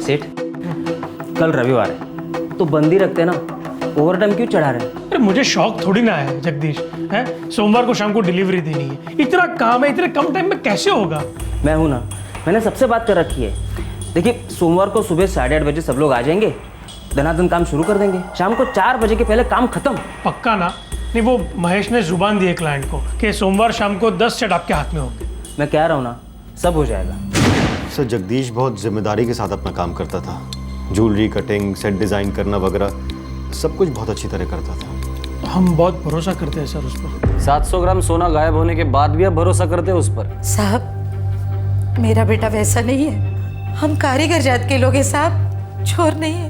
सेठ, कल रविवार है तो बंदी रखते ना, ओवर टाइम क्यों चढ़ा रहे हैं? अरे मुझे शौक थोड़ी ना है जगदीश, है सोमवार को शाम को डिलीवरी देनी है, इतना काम है, इतने कम टाइम में कैसे होगा? मैं हूं ना, मैंने सबसे बात कर रखी है। देखिए, सोमवार को सुबह 8:30 बजे सब लोग आ जाएंगे, धनाधन काम शुरू कर देंगे, शाम को 4 बजे के पहले काम खत्म। पक्का ना? नहीं, वो महेश ने जुबान दी है क्लाइंट को कि सोमवार शाम को 10 सेट आपके हाथ में होंगे। मैं कह रहा हूँ ना, सब हो जाएगा। सर, जगदीश बहुत जिम्मेदारी के साथ अपना काम करता था। ज्वेलरी कटिंग, सेट डिजाइन करना वगैरह सब कुछ बहुत अच्छी तरह करता था। हम बहुत भरोसा करते हैं सर उस पर। 700 ग्राम सोना गायब होने के बाद भी आप भरोसा करते हैं उस पर? साहब, मेरा बेटा वैसा नहीं है, हम कारीगर जात के लोग हैं साहब, चोर नहीं है।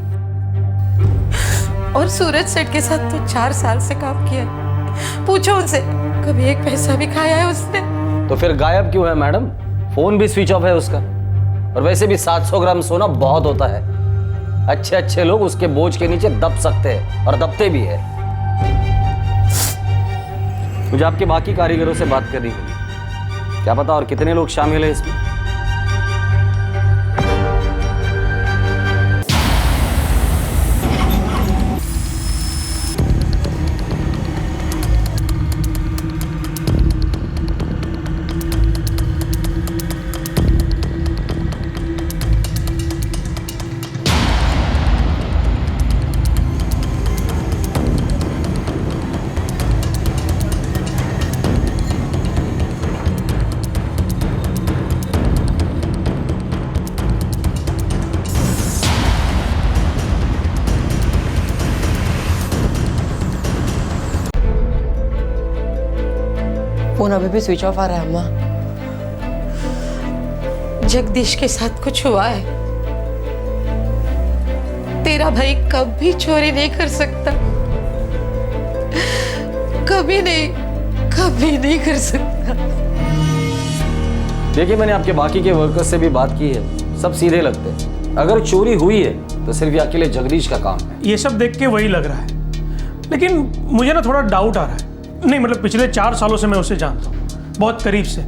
और सूरज सेठ के साथ तो 4 साल से काम किया है, पूछो उनसे, कभी एक पैसा भी खाया है उसने? तो फिर गायब क्यों है मैडम? फोन भी स्विच ऑफ है उसका, और वैसे भी 700 ग्राम सोना बहुत होता है। अच्छे अच्छे लोग उसके बोझ के नीचे दब सकते हैं, और दबते भी है। मुझे आपके बाकी कारीगरों से बात करनी होगी, क्या पता और कितने लोग शामिल हैं इसमें। फोन अभी भी स्विच ऑफ आ रहा है अम्मा। जगदीश के साथ कुछ हुआ है, तेरा भाई कभी चोरी नहीं कर सकता, कभी नहीं कर सकता। देखिए, मैंने आपके बाकी के वर्कर्स से भी बात की है, सब सीधे लगते हैं। अगर चोरी हुई है तो सिर्फ ये अकेले जगदीश का काम है। ये सब देख के वही लग रहा है, लेकिन मुझे ना थोड़ा डाउट आ रहा है। नहीं मतलब पिछले 4 सालों से मैं उसे जानता हूँ, बहुत करीब से।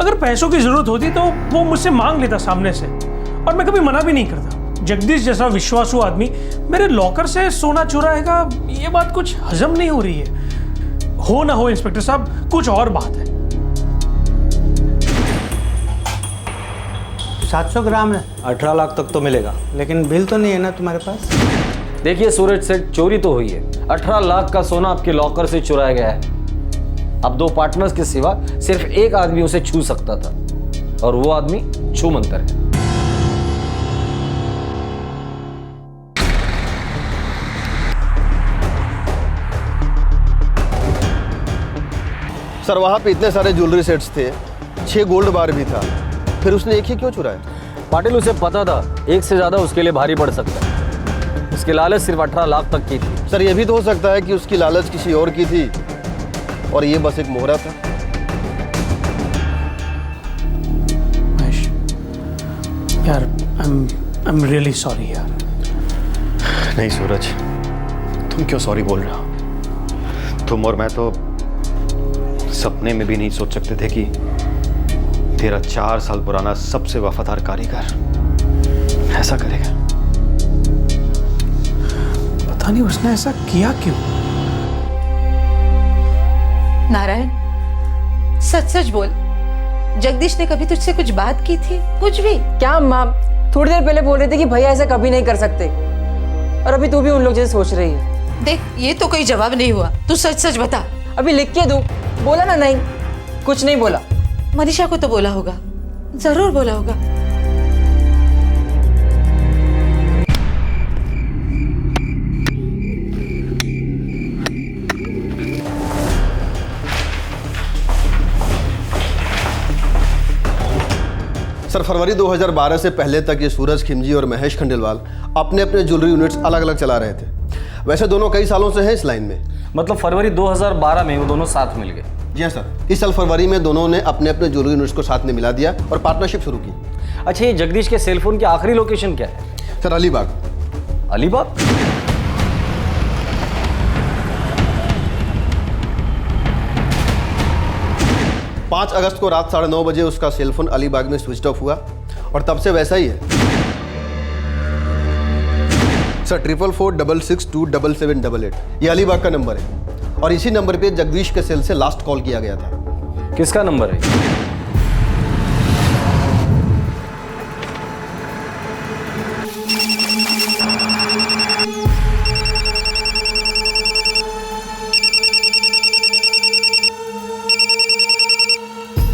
अगर पैसों की जरूरत होती तो वो मुझसे मांग लेता सामने से, और मैं कभी मना भी नहीं करता। जगदीश जैसा विश्वासु आदमी मेरे लॉकर से सोना चुराएगा, ये बात कुछ हजम नहीं हो रही है। हो ना हो इंस्पेक्टर साहब, कुछ और बात है। 700 ग्राम है, 18 लाख तक तो मिलेगा। लेकिन बिल तो नहीं है ना तुम्हारे पास? देखिए सूरज सेठ, चोरी तो हुई है, 18 लाख का सोना आपके लॉकर से चुराया गया है। अब 2 पार्टनर्स के सिवा सिर्फ एक आदमी उसे छू सकता था, और वो आदमी छू मंतर है। सर वहाँ पे इतने सारे ज्वेलरी सेट्स थे, 6 गोल्ड बार भी था, फिर उसने एक ही क्यों चुराया? पाटिल, उसे पता था एक से ज्यादा उसके लिए भारी पड़ सकता है। उसकी लालच सिर्फ 18 लाख तक की थी। सर ये भी तो हो सकता है कि उसकी लालच किसी और की थी और ये बस एक मोहरा था। यार आई एम रियली सॉरी यार। नहीं सूरज, तुम क्यों सॉरी बोल रहे हो? तुम और मैं तो सपने में भी नहीं सोच सकते थे कि तेरा 4 साल पुराना सबसे वफादार कारीगर ऐसा करेगा। पता नहीं उसने ऐसा किया क्यों। नारायण, सच सच बोल, जगदीश ने कभी तुझसे कुछ बात की थी? कुछ भी? क्या माँ, थोड़ी देर पहले बोल रहे थे कि भैया ऐसा कभी नहीं कर सकते, और अभी तू भी उन लोग जैसे सोच रही है। देख, ये तो कोई जवाब नहीं हुआ, तू सच सच बता। अभी लिख के दूं? बोला ना नहीं, कुछ नहीं बोला। मनीषा को तो बोला होगा, जरूर बोला होगा। सर फरवरी 2012 से पहले तक ये सूरज खिमजी और महेश खंडेलवाल अपने अपने ज्वेलरी यूनिट्स अलग अलग चला रहे थे। वैसे दोनों कई सालों से हैं इस लाइन में। मतलब फरवरी 2012 में वो दोनों साथ मिल गए? जी हाँ सर, इस साल फरवरी में दोनों ने अपने अपने ज्वेलरी यूनिट्स को साथ में मिला दिया और पार्टनरशिप शुरू की। अच्छा, ये जगदीश के सेलफोन की आखिरी लोकेशन क्या है? सर अलीबाग। अलीबाग? 5 अगस्त को रात 9:30 बजे उसका सेलफोन अलीबाग में स्विच ऑफ हुआ और तब से वैसा ही है। सर 4446627788 ये अलीबाग का नंबर है और इसी नंबर पे जगदीश के सेल से लास्ट कॉल किया गया था। किसका नंबर है?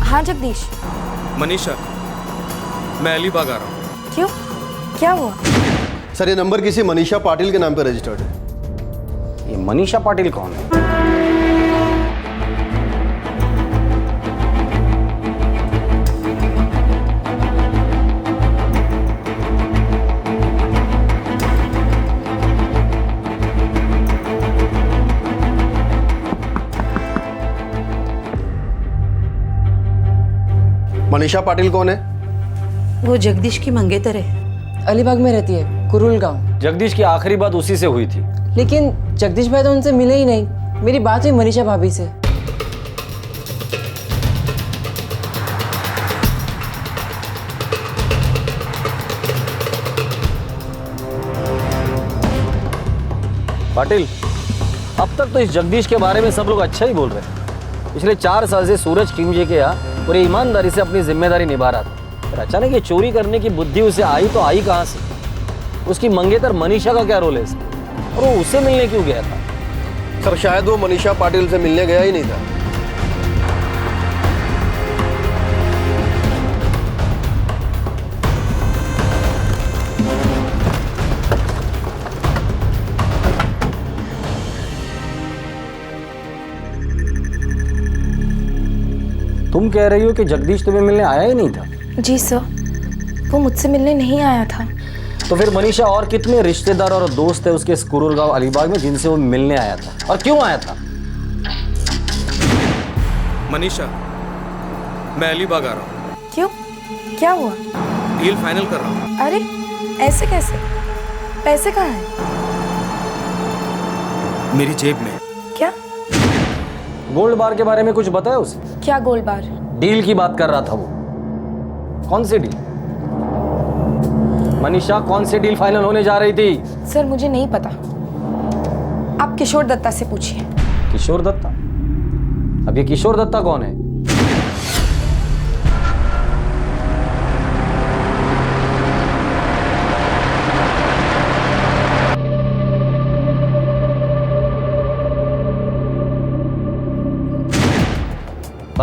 हाँ जगदीश। मनीषा, मैं अलीबाग आ रहा हूँ। क्यों, क्या हुआ? सर ये नंबर किसी मनीषा पाटिल के नाम पर रजिस्टर्ड है। ये मनीषा पाटिल कौन है? मनीषा पाटिल कौन है? वो जगदीश की मंगेतर है, अलीबाग में रहती है, कुरुल गांव। जगदीश की आखिरी बात उसी से हुई थी। लेकिन जगदीश भाई तो उनसे मिले ही नहीं। मेरी बात हुई मनीषा भाभी से। पाटिल, अब तक तो इस जगदीश के बारे में सब लोग अच्छा ही बोल रहे हैं। पिछले 4 साल से सूरज खिमजी के यहाँ पूरी ईमानदारी से अपनी जिम्मेदारी निभा रहा था, पर अचानक ये चोरी करने की बुद्धि उसे आई तो आई कहाँ से? उसकी मंगेतर मनीषा का क्या रोल है इसमें? और वो उसे मिलने क्यों गया था? सर शायद वो मनीषा पाटिल से मिलने गया ही नहीं था। तुम कह रही हो कि जगदीश तुम्हें मिलने आया ही नहीं था? जी सर, वो मुझसे मिलने नहीं आया था। तो फिर मनीषा और कितने रिश्तेदार और दोस्त है उसके स्कूल गांव अलीबाग में जिनसे वो मिलने आया था, और क्यों आया था? मनीषा, मैं अलीबाग आ रहा हूँ। क्यों, क्या हुआ? डील फाइनल कर रहा हूँ। अरे ऐसे कैसे? पैसे कहाँ हैं? मेरी जेब में। क्या? गोल्ड बार के बारे में कुछ बताया उसे? क्या गोल्ड बार? डील की बात कर रहा था वो। कौन सी डील? मनीषा, कौन सी डील फाइनल होने जा रही थी? सर मुझे नहीं पता, आप किशोर दत्ता से पूछिए। किशोर दत्ता? अब ये किशोर दत्ता कौन है?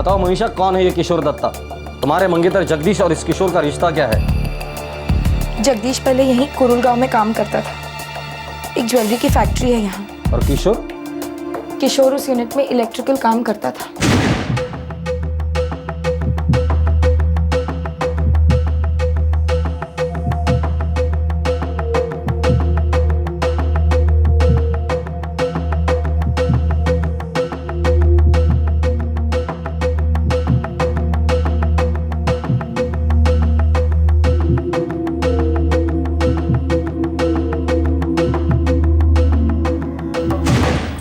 बताओ मनीषा, कौन है ये किशोर दत्ता? तुम्हारे मंगेतर जगदीश और इस किशोर का रिश्ता क्या है? जगदीश पहले यहीं कुरुल गांव में काम करता था। एक ज्वेलरी की फैक्ट्री है यहाँ। और किशोर? किशोर उस यूनिट में इलेक्ट्रिकल काम करता था।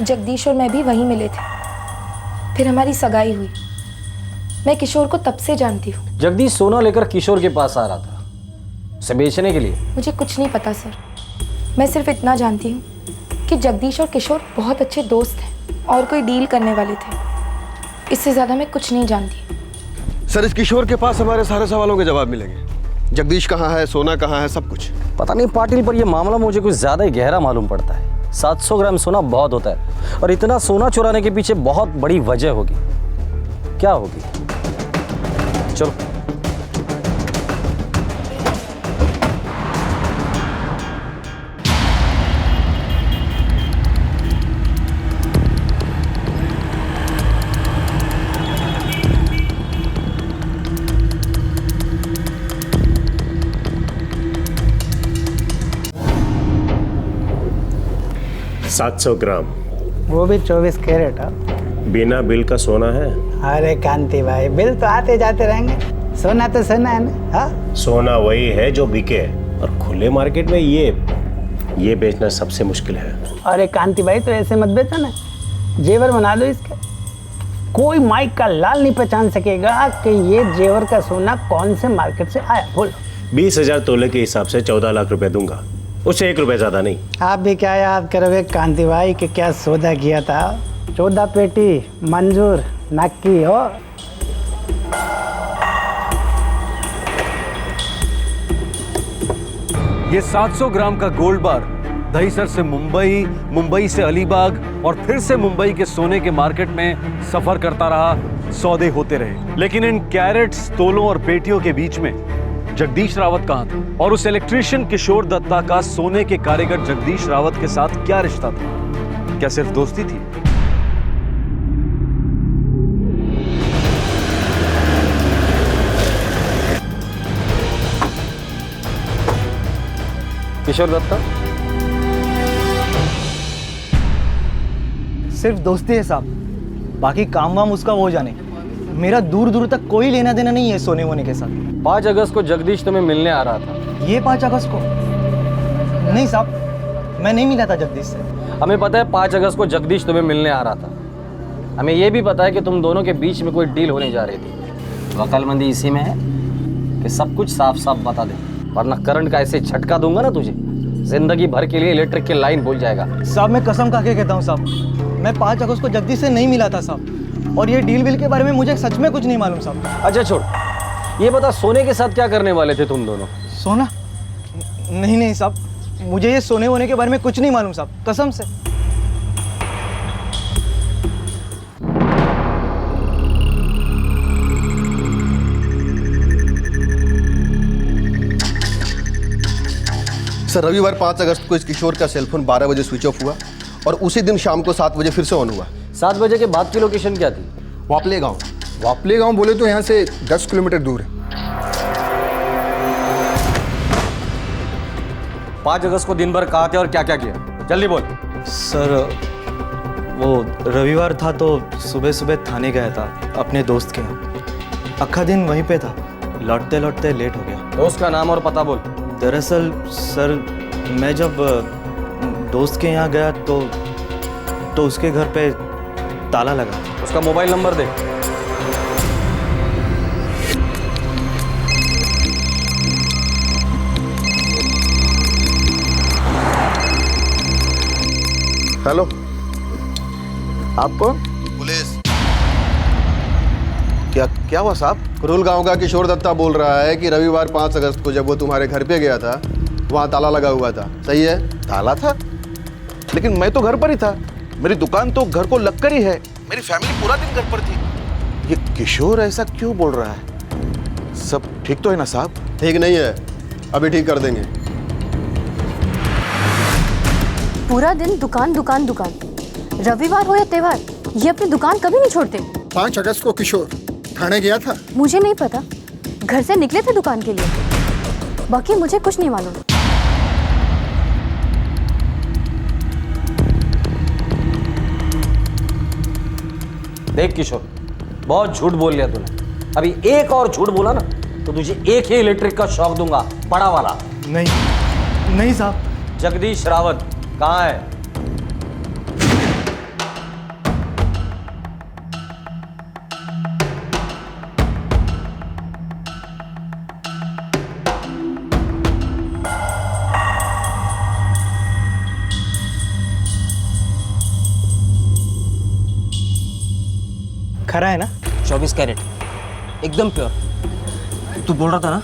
जगदीश और मैं भी वहीं मिले थे, फिर हमारी सगाई हुई। मैं किशोर को तब से जानती हूँ। जगदीश सोना लेकर किशोर के पास आ रहा था, उसे बेचने के लिए। मुझे कुछ नहीं पता सर, मैं सिर्फ इतना जानती हूँ कि जगदीश और किशोर बहुत अच्छे दोस्त हैं और कोई डील करने वाले थे। इससे ज़्यादा मैं कुछ नहीं जानती। सर, इस किशोर के पास हमारे सारे सवालों के जवाब मिलेंगे। जगदीश कहाँ है, सोना कहाँ है, सब कुछ। पता नहीं पाटिल, पर यह मामला मुझे कुछ ज़्यादा ही गहरा मालूम पड़ता है। 700 ग्राम सोना बहुत होता है, और इतना सोना चुराने के पीछे बहुत बड़ी वजह होगी। क्या होगी? चलो। $700 ग्राम, वो भी 24 कैरेट। बिना बिल का सोना है? अरे कांति भाई, बिल तो आते जाते रहेंगे, सोना तो सोना है ना। हाँ, सोना वही है जो बिके, और खुले मार्केट में ये बेचना सबसे मुश्किल है। अरे कांति भाई, तो ऐसे मत बेचो ना, जेवर बना दो इसके। कोई माइक का लाल नहीं पहचान सकेगा कि ये जेवर का सोना कौन से मार्केट से आया। बोलो। 20,000 तोले के हिसाब से 14 लाख रुपए दूंगा, उससे 1 रुपए ज्यादा नहीं। आप भी क्या याद करोगे कांति भाई कि क्या सौदा किया था? 14 पेटी मंजूर नक्की हो। ये 700 ग्राम का गोल्ड बार दहीसर से मुंबई, मुंबई से अलीबाग और फिर से मुंबई के सोने के मार्केट में सफर करता रहा। सौदे होते रहे, लेकिन इन कैरेट्स, तोलों और पेटियों के बीच में जगदीश रावत कहां था? और उस इलेक्ट्रीशियन किशोर दत्ता का सोने के कारीगर जगदीश रावत के साथ क्या रिश्ता था? क्या सिर्फ दोस्ती थी? किशोर दत्ता सिर्फ दोस्ती है साहब, बाकी काम वाम उसका वो जाने। मेरा दूर दूर तक कोई लेना देना नहीं है सोने वोने के साथ। 5 अगस्त को जगदीश तुम्हें मिलने आ रहा था। ये 5 अगस्त को? नहीं साहब, मैं नहीं मिला था जगदीश से। हमें पता है 5 अगस्त को जगदीश तुम्हें मिलने आ रहा था। हमें यह भी पता है कि तुम दोनों के बीच में कोई डील होने जा रही थी। अक्लमंदी इसी में है कि सब कुछ साफ साफ बता दे, वरना करंट का ऐसे झटका दूंगा ना तुझे, जिंदगी भर के लिए इलेक्ट्रिक की लाइन भूल जाएगा। साहब मैं कसम खा के कहता हूँ साहब, मैं 5 अगस्त को जगदीश से नहीं मिला था साहब, और ये डील विल के बारे में मुझे सच में कुछ नहीं मालूम साहब। अच्छा छोड़, ये बता सोने के साथ क्या करने वाले थे तुम दोनों? सोना? नहीं नहीं साहब, मुझे ये सोने वोने के बारे में कुछ नहीं मालूम साहब, कसम से। सर, रविवार 5 अगस्त को इस किशोर का सेलफोन 12 बजे स्विच ऑफ हुआ और उसी दिन शाम को 7 बजे फिर से ऑन हुआ। 7 बजे के बाद की लोकेशन क्या थी? वापले गांव। वापले गांव बोले तो यहाँ से 10 किलोमीटर दूर है। 5 अगस्त को दिन भर कहाँ थे और क्या क्या किया? जल्दी बोल। सर वो रविवार था तो सुबह सुबह थाने गया था अपने दोस्त के यहाँ। अक्खा दिन वहीं पे था, लौटते लौटते लेट हो गया। दोस्त का नाम और पता बोल। दरअसल सर, मैं जब दोस्त के यहाँ गया तो उसके घर पे ताला लगा। उसका मोबाइल नंबर दे। हेलो, आप कौन? पुलिस। क्या हुआ साहब? कुरुल गांव का किशोर दत्ता बोल रहा है कि रविवार 5 अगस्त को जब वो तुम्हारे घर पे गया था, वहाँ ताला लगा हुआ था। सही है? ताला था? लेकिन मैं तो घर पर ही था। मेरी दुकान तो घर को लगकर ही है। मेरी फैमिली पूरा दिन घर पर थी। ये किशोर ऐसा क्यों बोल रहा है? सब ठीक तो है ना साहब? ठीक नहीं है, अभी ठीक कर देंगे। पूरा दिन दुकान दुकान दुकान, रविवार हो या त्योहार, ये अपनी दुकान कभी नहीं छोड़ते। 5 अगस्त को किशोर थाने गया था। मुझे नहीं पता, घर से निकले थे दुकान के लिए, बाकी मुझे कुछ नहीं मालूम। देख किशोर, बहुत झूठ बोल लिया तूने। अभी एक और झूठ बोला ना तो तुझे एक ही इलेक्ट्रिक का शॉक दूंगा, बड़ा वाला। नहीं साहब। जगदीश रावत कहाँ है? खरा है ना? 24 कैरेट, एकदम प्योर। तू बोल रहा था ना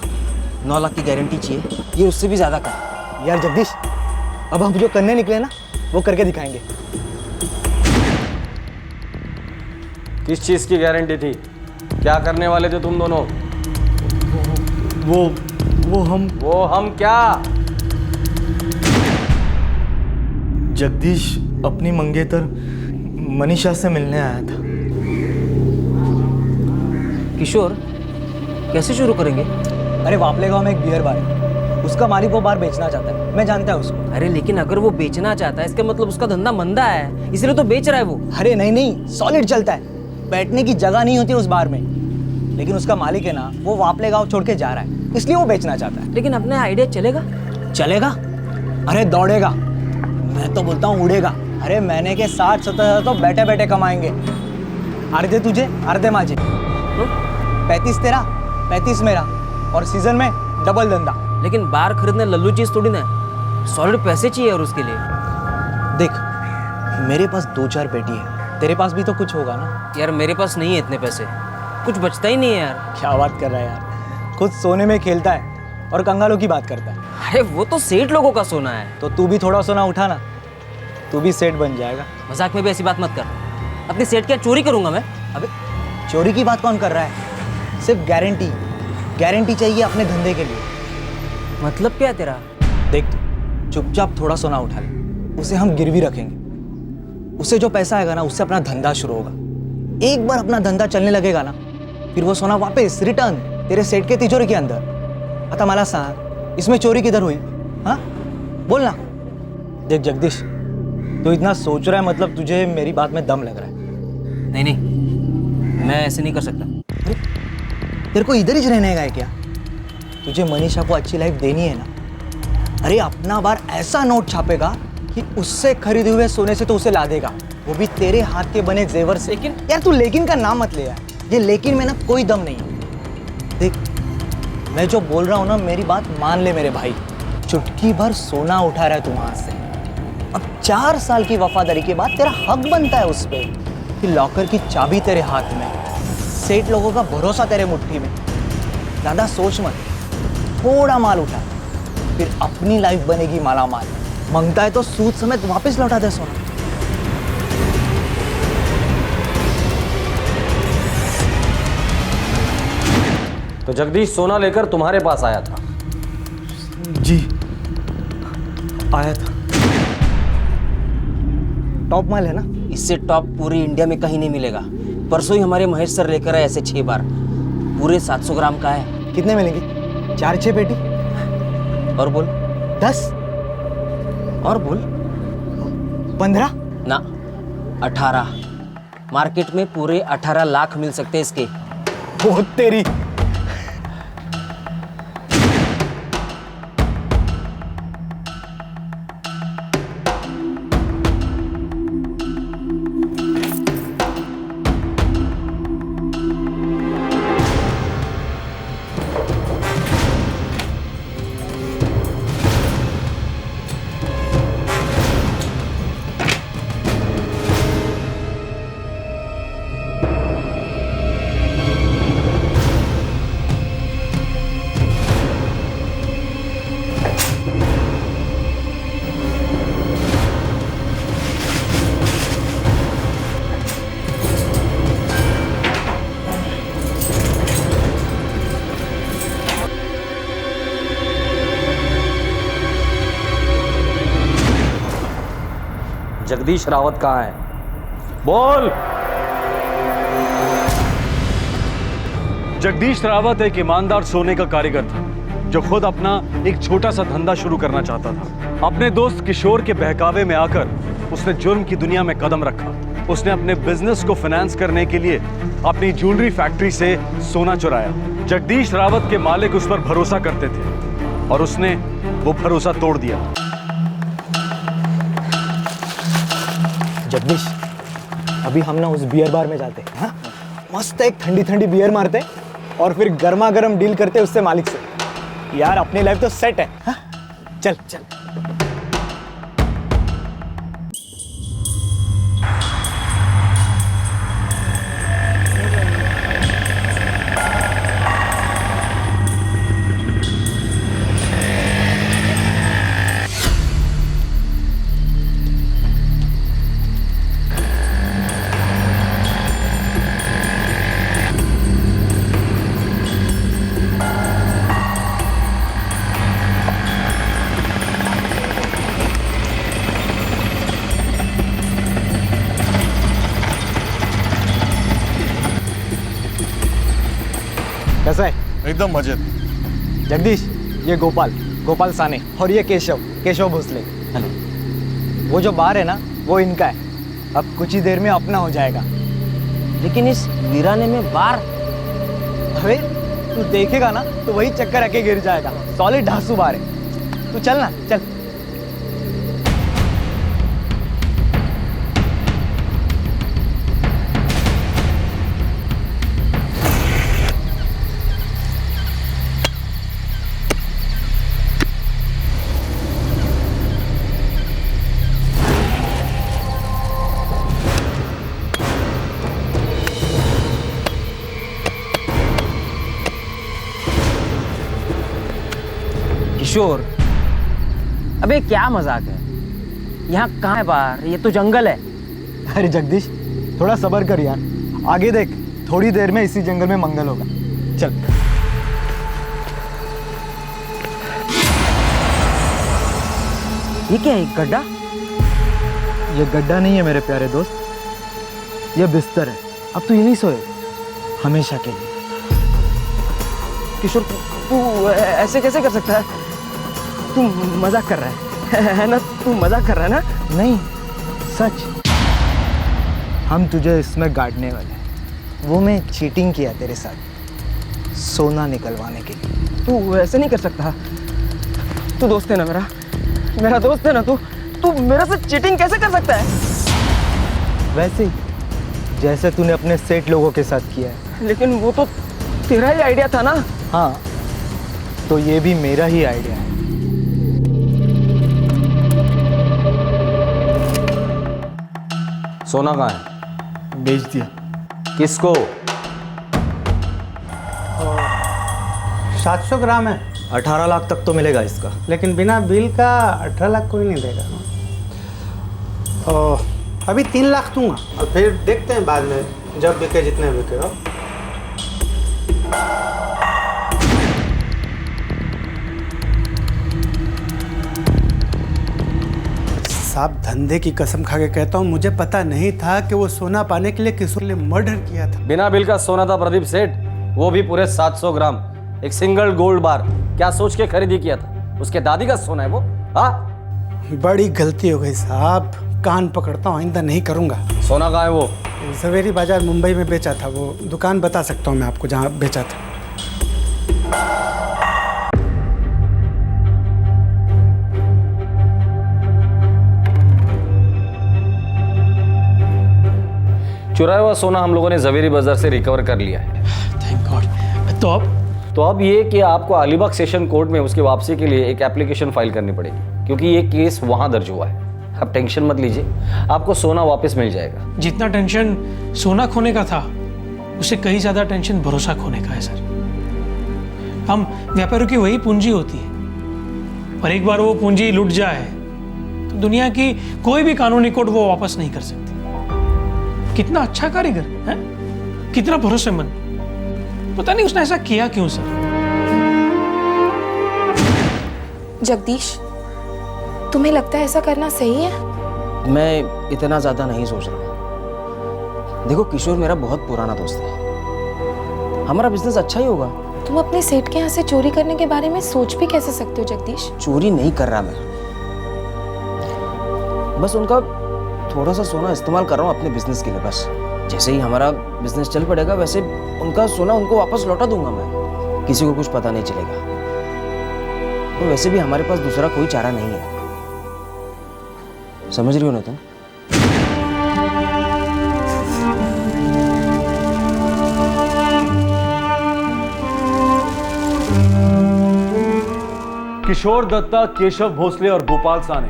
9 लाख की गारंटी चाहिए, ये उससे भी ज्यादा कर। यार जगदीश, अब हम जो करने निकले ना वो करके दिखाएंगे। किस चीज की गारंटी थी? क्या करने वाले थे तुम दोनों? वो हम क्या? जगदीश अपनी मंगेतर मनीषा से मिलने आया था। किशोर, कैसे शुरू करेंगे? अरे वापले गांव में एक बियर बार है, उसका मालिक वो बार बेचना चाहता है, मैं जानता है उसको। अरे लेकिन अगर वो बेचना चाहता है इसका मतलब उसका धंधा मंदा है, इसलिए तो बेच रहा है वो। अरे नहीं, सॉलिड चलता है, बैठने की जगह नहीं होती उस बार में। लेकिन उसका मालिक है ना, वो वापले गांव छोड़ के जा रहा है, इसलिए वो बेचना चाहता है। लेकिन अपने आइडिया चलेगा? अरे दौड़ेगा, मैं तो बोलता हूँ उड़ेगा। अरे महीने के 60-70 हज़ार तो बैठे बैठे कमाएंगे। अर्धे तुझे अर्धे माजे, 35 तेरा 35 मेरा, और सीजन में डबल धंधा। लेकिन बार खरीदने लल्लू चीज थोड़ी ना, सॉलिड पैसे चाहिए और उसके लिए। देख, मेरे पास 2-4 पेटी है, तेरे पास भी तो कुछ होगा ना? यार मेरे पास नहीं है इतने पैसे, कुछ बचता ही नहीं है यार। क्या बात कर रहा है यार, खुद सोने में खेलता है और कंगालों की बात करता है। अरे वो तो सेठ लोगों का सोना है। तो तू भी थोड़ा सोना उठा ना, तू भी सेठ बन जाएगा। मजाक में भी ऐसी बात मत कर, अपनी सेठ क्या चोरी करूंगा मैं? अबे चोरी की बात कौन कर रहा है? सिर्फ गारंटी चाहिए अपने धंधे के लिए। मतलब क्या है तेरा? देख तू चुपचाप थोड़ा सोना उठा ले, उसे हम गिरवी रखेंगे, उससे जो पैसा आएगा ना उससे अपना धंधा शुरू होगा। एक बार अपना धंधा चलने लगेगा ना, फिर वो सोना वापस रिटर्न तेरे सेठ के तिजोरी के अंदर। आता मला सांग, इसमें चोरी किधर हुई? हाँ बोल ना। देख जगदीश, तू इतना सोच रहा है मतलब तुझे मेरी बात में दम लग रहा है। नहीं, मैं ऐसे नहीं कर सकता। तेरे को इधर ही रहने का है क्या? तुझे मनीषा को अच्छी लाइफ देनी है ना? अरे अपना बार ऐसा नोट छापेगा कि उससे खरीदे हुए सोने से तो उसे ला देगा, वो भी तेरे हाथ के बने जेवर से। लेकिन यार तू लेकिन का नाम मत ले यार, ये लेकिन में ना कोई दम नहीं है। देख मैं जो बोल रहा हूँ ना, मेरी बात मान ले मेरे भाई। चुटकी भर सोना उठा रहा है तू वहां से, अब 4 साल की वफादारी के बाद तेरा हक बनता है उस पर कि लॉकर की चाबी तेरे हाथ में, सेठ लोगों का भरोसा तेरे मुट्ठी में। ज़्यादा सोच मत, थोड़ा माल उठा, फिर अपनी लाइफ बनेगी माला माल। मांगता है तो सूद समेत वापस लौटा दे सोना। तो जगदीश सोना लेकर तुम्हारे पास आया था? जी आया था। टॉप माल है ना? इससे टॉप पूरी इंडिया में कहीं नहीं मिलेगा। परसों ही हमारे महेश सर लेकर आए ऐसे 6 बार, पूरे 700 ग्राम का है। कितने मिलेंगे? 4-6 पेटी? और बोल 10? और बोल 15? ना 18। मार्केट में पूरे 18 लाख मिल सकते हैं इसके। बहुत तेरी। जगदीश रावत कहाँ है? बोल। जगदीश रावत एक ईमानदार सोने का कारीगर था जो खुद अपना एक छोटा सा धंधा शुरू करना चाहता था। अपने दोस्त किशोर के बहकावे में आकर उसने जुर्म की दुनिया में कदम रखा। उसने अपने बिजनेस को फाइनेंस करने के लिए अपनी ज्वेलरी फैक्ट्री से सोना चुराया। जगदीश रावत के मालिक उस पर भरोसा करते थे और उसने वो भरोसा तोड़ दिया। जगदीश, अभी हम ना उस बियर बार में जाते हैं, हाँ? मस्त एक ठंडी ठंडी बियर मारते और फिर गर्मा गर्म डील करते उससे मालिक से। यार अपनी लाइफ तो सेट है, हाँ? चल चल। कैसा है? एकदम मजे। जगदीश, ये गोपाल साने और ये केशव भोसले। हेलो। वो जो बार है ना, वो इनका है। अब कुछ ही देर में अपना हो जाएगा। लेकिन इस वीराने में बार? अबे तू देखेगा ना तो वही चक्कर आके गिर जाएगा। सॉलिड ढासू बार है। तू चल ना, चल। किशोर, अबे क्या मजाक है? यहाँ कहाँ है बार? ये तो जंगल है। अरे जगदीश, थोड़ा सब्र कर यार। आगे देख, थोड़ी देर में इसी जंगल में मंगल होगा। चल। ये क्या है, गड्ढा? ये गड्ढा नहीं है मेरे प्यारे दोस्त, ये बिस्तर है। अब तू यहीं सोए हमेशा के लिए। किशोर, तू ऐसे कैसे कर सकता है? तू मजाक कर रहा है ना? तू मजाक कर रहा है ना? नहीं, सच। हम तुझे इसमें गाड़ने वाले हैं। वो मैं चीटिंग किया तेरे साथ, सोना निकलवाने के लिए। तू ऐसे नहीं कर सकता। तू दोस्त है ना मेरा दोस्त है ना। तू मेरे से चीटिंग कैसे कर सकता है? वैसे ही जैसे तूने अपने सेठ लोगों के साथ किया है। लेकिन वो तो तेरा ही आइडिया था ना। हाँ, तो ये भी मेरा ही आइडिया है। सोना कहाँ है? बेच दिया। किसको? 700 ग्राम है। 18 लाख तक तो मिलेगा इसका। लेकिन बिना बिल का 18 लाख कोई नहीं देगा। अभी 3 लाख दूंगा और फिर देखते हैं बाद में, जब बिके जितने बिके हो। साहब, धंधे की कसम खा के कहता हूँ, मुझे पता नहीं था कि वो सोना पाने के लिए किशोर ने मर्डर किया था। बिना बिल का सोना था प्रदीप सेठ, वो भी पूरे 700 ग्राम, एक सिंगल गोल्ड बार। क्या सोच के खरीदी किया था? उसके दादी का सोना है वो। हाँ, बड़ी गलती हो गई साहब, कान पकड़ता हूँ, आइंदा नहीं करूँगा। सोना कहाँ है वो? सवेरी बाजार मुंबई में बेचा था। वो दुकान बता सकता हूँ मैं आपको जहाँ बेचा था। चुराया हुआ सोना हम लोगों ने जवेरी बाजार से रिकवर कर लिया है। Thank God. तो अब ये कि आपको अलीबाग सेशन कोर्ट में उसकी वापसी के लिए एक एप्लीकेशन फाइल करनी पड़ेगी, क्योंकि ये केस वहां दर्ज हुआ है। आप टेंशन मत लीजिए, आपको सोना वापस मिल जाएगा। जितना टेंशन सोना खोने का था, उससे कहीं ज्यादा टेंशन भरोसा खोने का है सर। हम व्यापारियों की वही पूंजी होती है, और एक बार वो पूंजी लुट जाए तो दुनिया की कोई भी कानूनी कोर्ट वो वापस नहीं कर सकती। कितना अच्छा कारीगर है, कितना भरोसेमंद। पता नहीं उसने ऐसा किया क्यों सर। जगदीश, तुम्हें लगता है ऐसा करना सही है? मैं इतना ज़्यादा नहीं सोच रहा हूँ। देखो किशोर मेरा बहुत पुराना दोस्त है, हमारा बिजनेस अच्छा ही होगा। तुम अपने सेठ के यहाँ से चोरी करने के बारे में सोच भी कैसे सकते हो जगदीश? चोरी नहीं कर रहा मैं, बस उनका थोड़ा सा सोना इस्तेमाल कर रहा हूँ अपने बिजनेस के लिए। बस जैसे ही हमारा बिजनेस चल पड़ेगा वैसे उनका सोना उनको वापस लौटा दूंगा मैं, किसी को कुछ पता नहीं चलेगा। तो वैसे भी हमारे पास दूसरा कोई चारा नहीं है, समझ रही हो ना तुम? किशोर दत्ता, केशव भोसले और गोपाल साने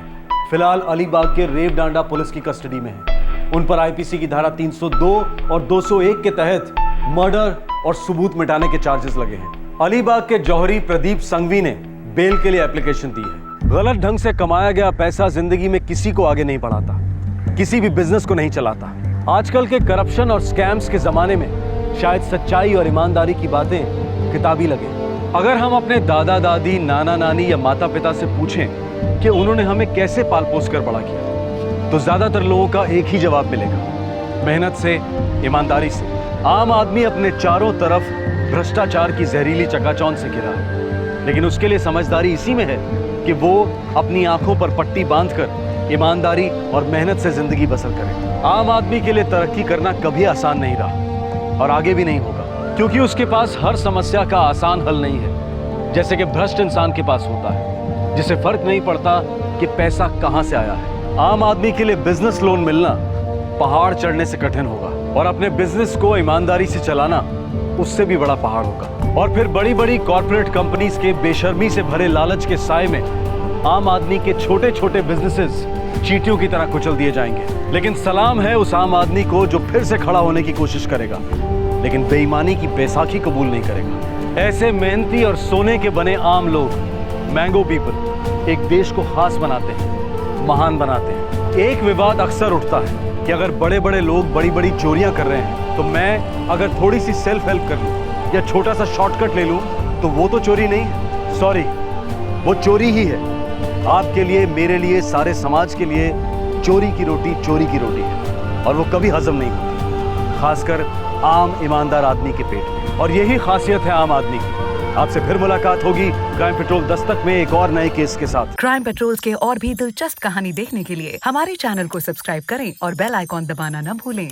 फिलहाल अलीबाग के रेव डांडा पुलिस की कस्टडी में हैं। उन पर आईपीसी की धारा 302 और 201 के तहत मर्डर और सबूत मिटाने के चार्जेस लगे हैं। अलीबाग के जौहरी प्रदीप संघवी ने बेल के लिए एप्लीकेशन दी है। गलत ढंग से कमाया गया पैसा जिंदगी में किसी को आगे नहीं बढ़ाता, किसी भी बिजनेस को नहीं चलाता। आजकल के करप्शन और स्कैम्स के जमाने में शायद सच्चाई और ईमानदारी की बातें किताबी लगे। अगर हम अपने दादा दादी, नाना नानी या माता पिता से पूछें कि उन्होंने हमें कैसे पाल पोस कर बड़ा किया, तो ज्यादातर लोगों का एक ही जवाब मिलेगा, मेहनत से, ईमानदारी से। आम आदमी अपने चारों तरफ भ्रष्टाचार की जहरीली चकाचौंध से घिरा है, लेकिन उसके लिए समझदारी इसी में है कि वो अपनी आंखों पर पट्टी बांधकर ईमानदारी और मेहनत से जिंदगी बसर करे। आम आदमी के लिए तरक्की करना कभी आसान नहीं रहा और आगे भी नहीं होगा, क्योंकि उसके पास हर समस्या का आसान हल नहीं है, जैसे कि भ्रष्ट इंसान के पास होता है, जिसे फर्क नहीं पड़ता कि पैसा कहां से आया है। आम आदमी के लिए बिजनेस लोन मिलना पहाड़ चढ़ने से कठिन होगा, और अपने बिजनेस को ईमानदारी से चलाना उससे भी बड़ा पहाड़ होगा। और फिर बड़ी बड़ी कॉर्पोरेट कंपनीज के बेशर्मी से भरे लालच के साए में आम आदमी के छोटे छोटे बिजनेसेस चींटियों की तरह कुचल दिए जाएंगे। लेकिन सलाम है उस आम आदमी को जो फिर से खड़ा होने की कोशिश करेगा, लेकिन बेईमानी की बैसाखी कबूल नहीं करेगा। ऐसे मेहनती और सोने के बने आम लोग, मैंगो पीपल, एक देश को खास बनाते हैं, महान बनाते हैं। एक विवाद अक्सर उठता है कि अगर बड़े बड़े लोग बड़ी बड़ी चोरियां कर रहे हैं, तो मैं अगर थोड़ी सी सेल्फ हेल्प कर लूं या छोटा सा शॉर्टकट ले लूं तो वो तो चोरी नहीं है। सॉरी, वो चोरी ही है। आपके लिए, मेरे लिए, सारे समाज के लिए चोरी की रोटी है, और वो कभी हजम नहीं होती, खासकर आम ईमानदार आदमी के पेट में। और यही खासियत है आम आदमी की। आपसे फिर मुलाकात होगी क्राइम पेट्रोल दस्तक में एक और नए केस के साथ। क्राइम पेट्रोल के और भी दिलचस्प कहानी देखने के लिए हमारे चैनल को सब्सक्राइब करें और बेल आइकॉन दबाना न भूलें।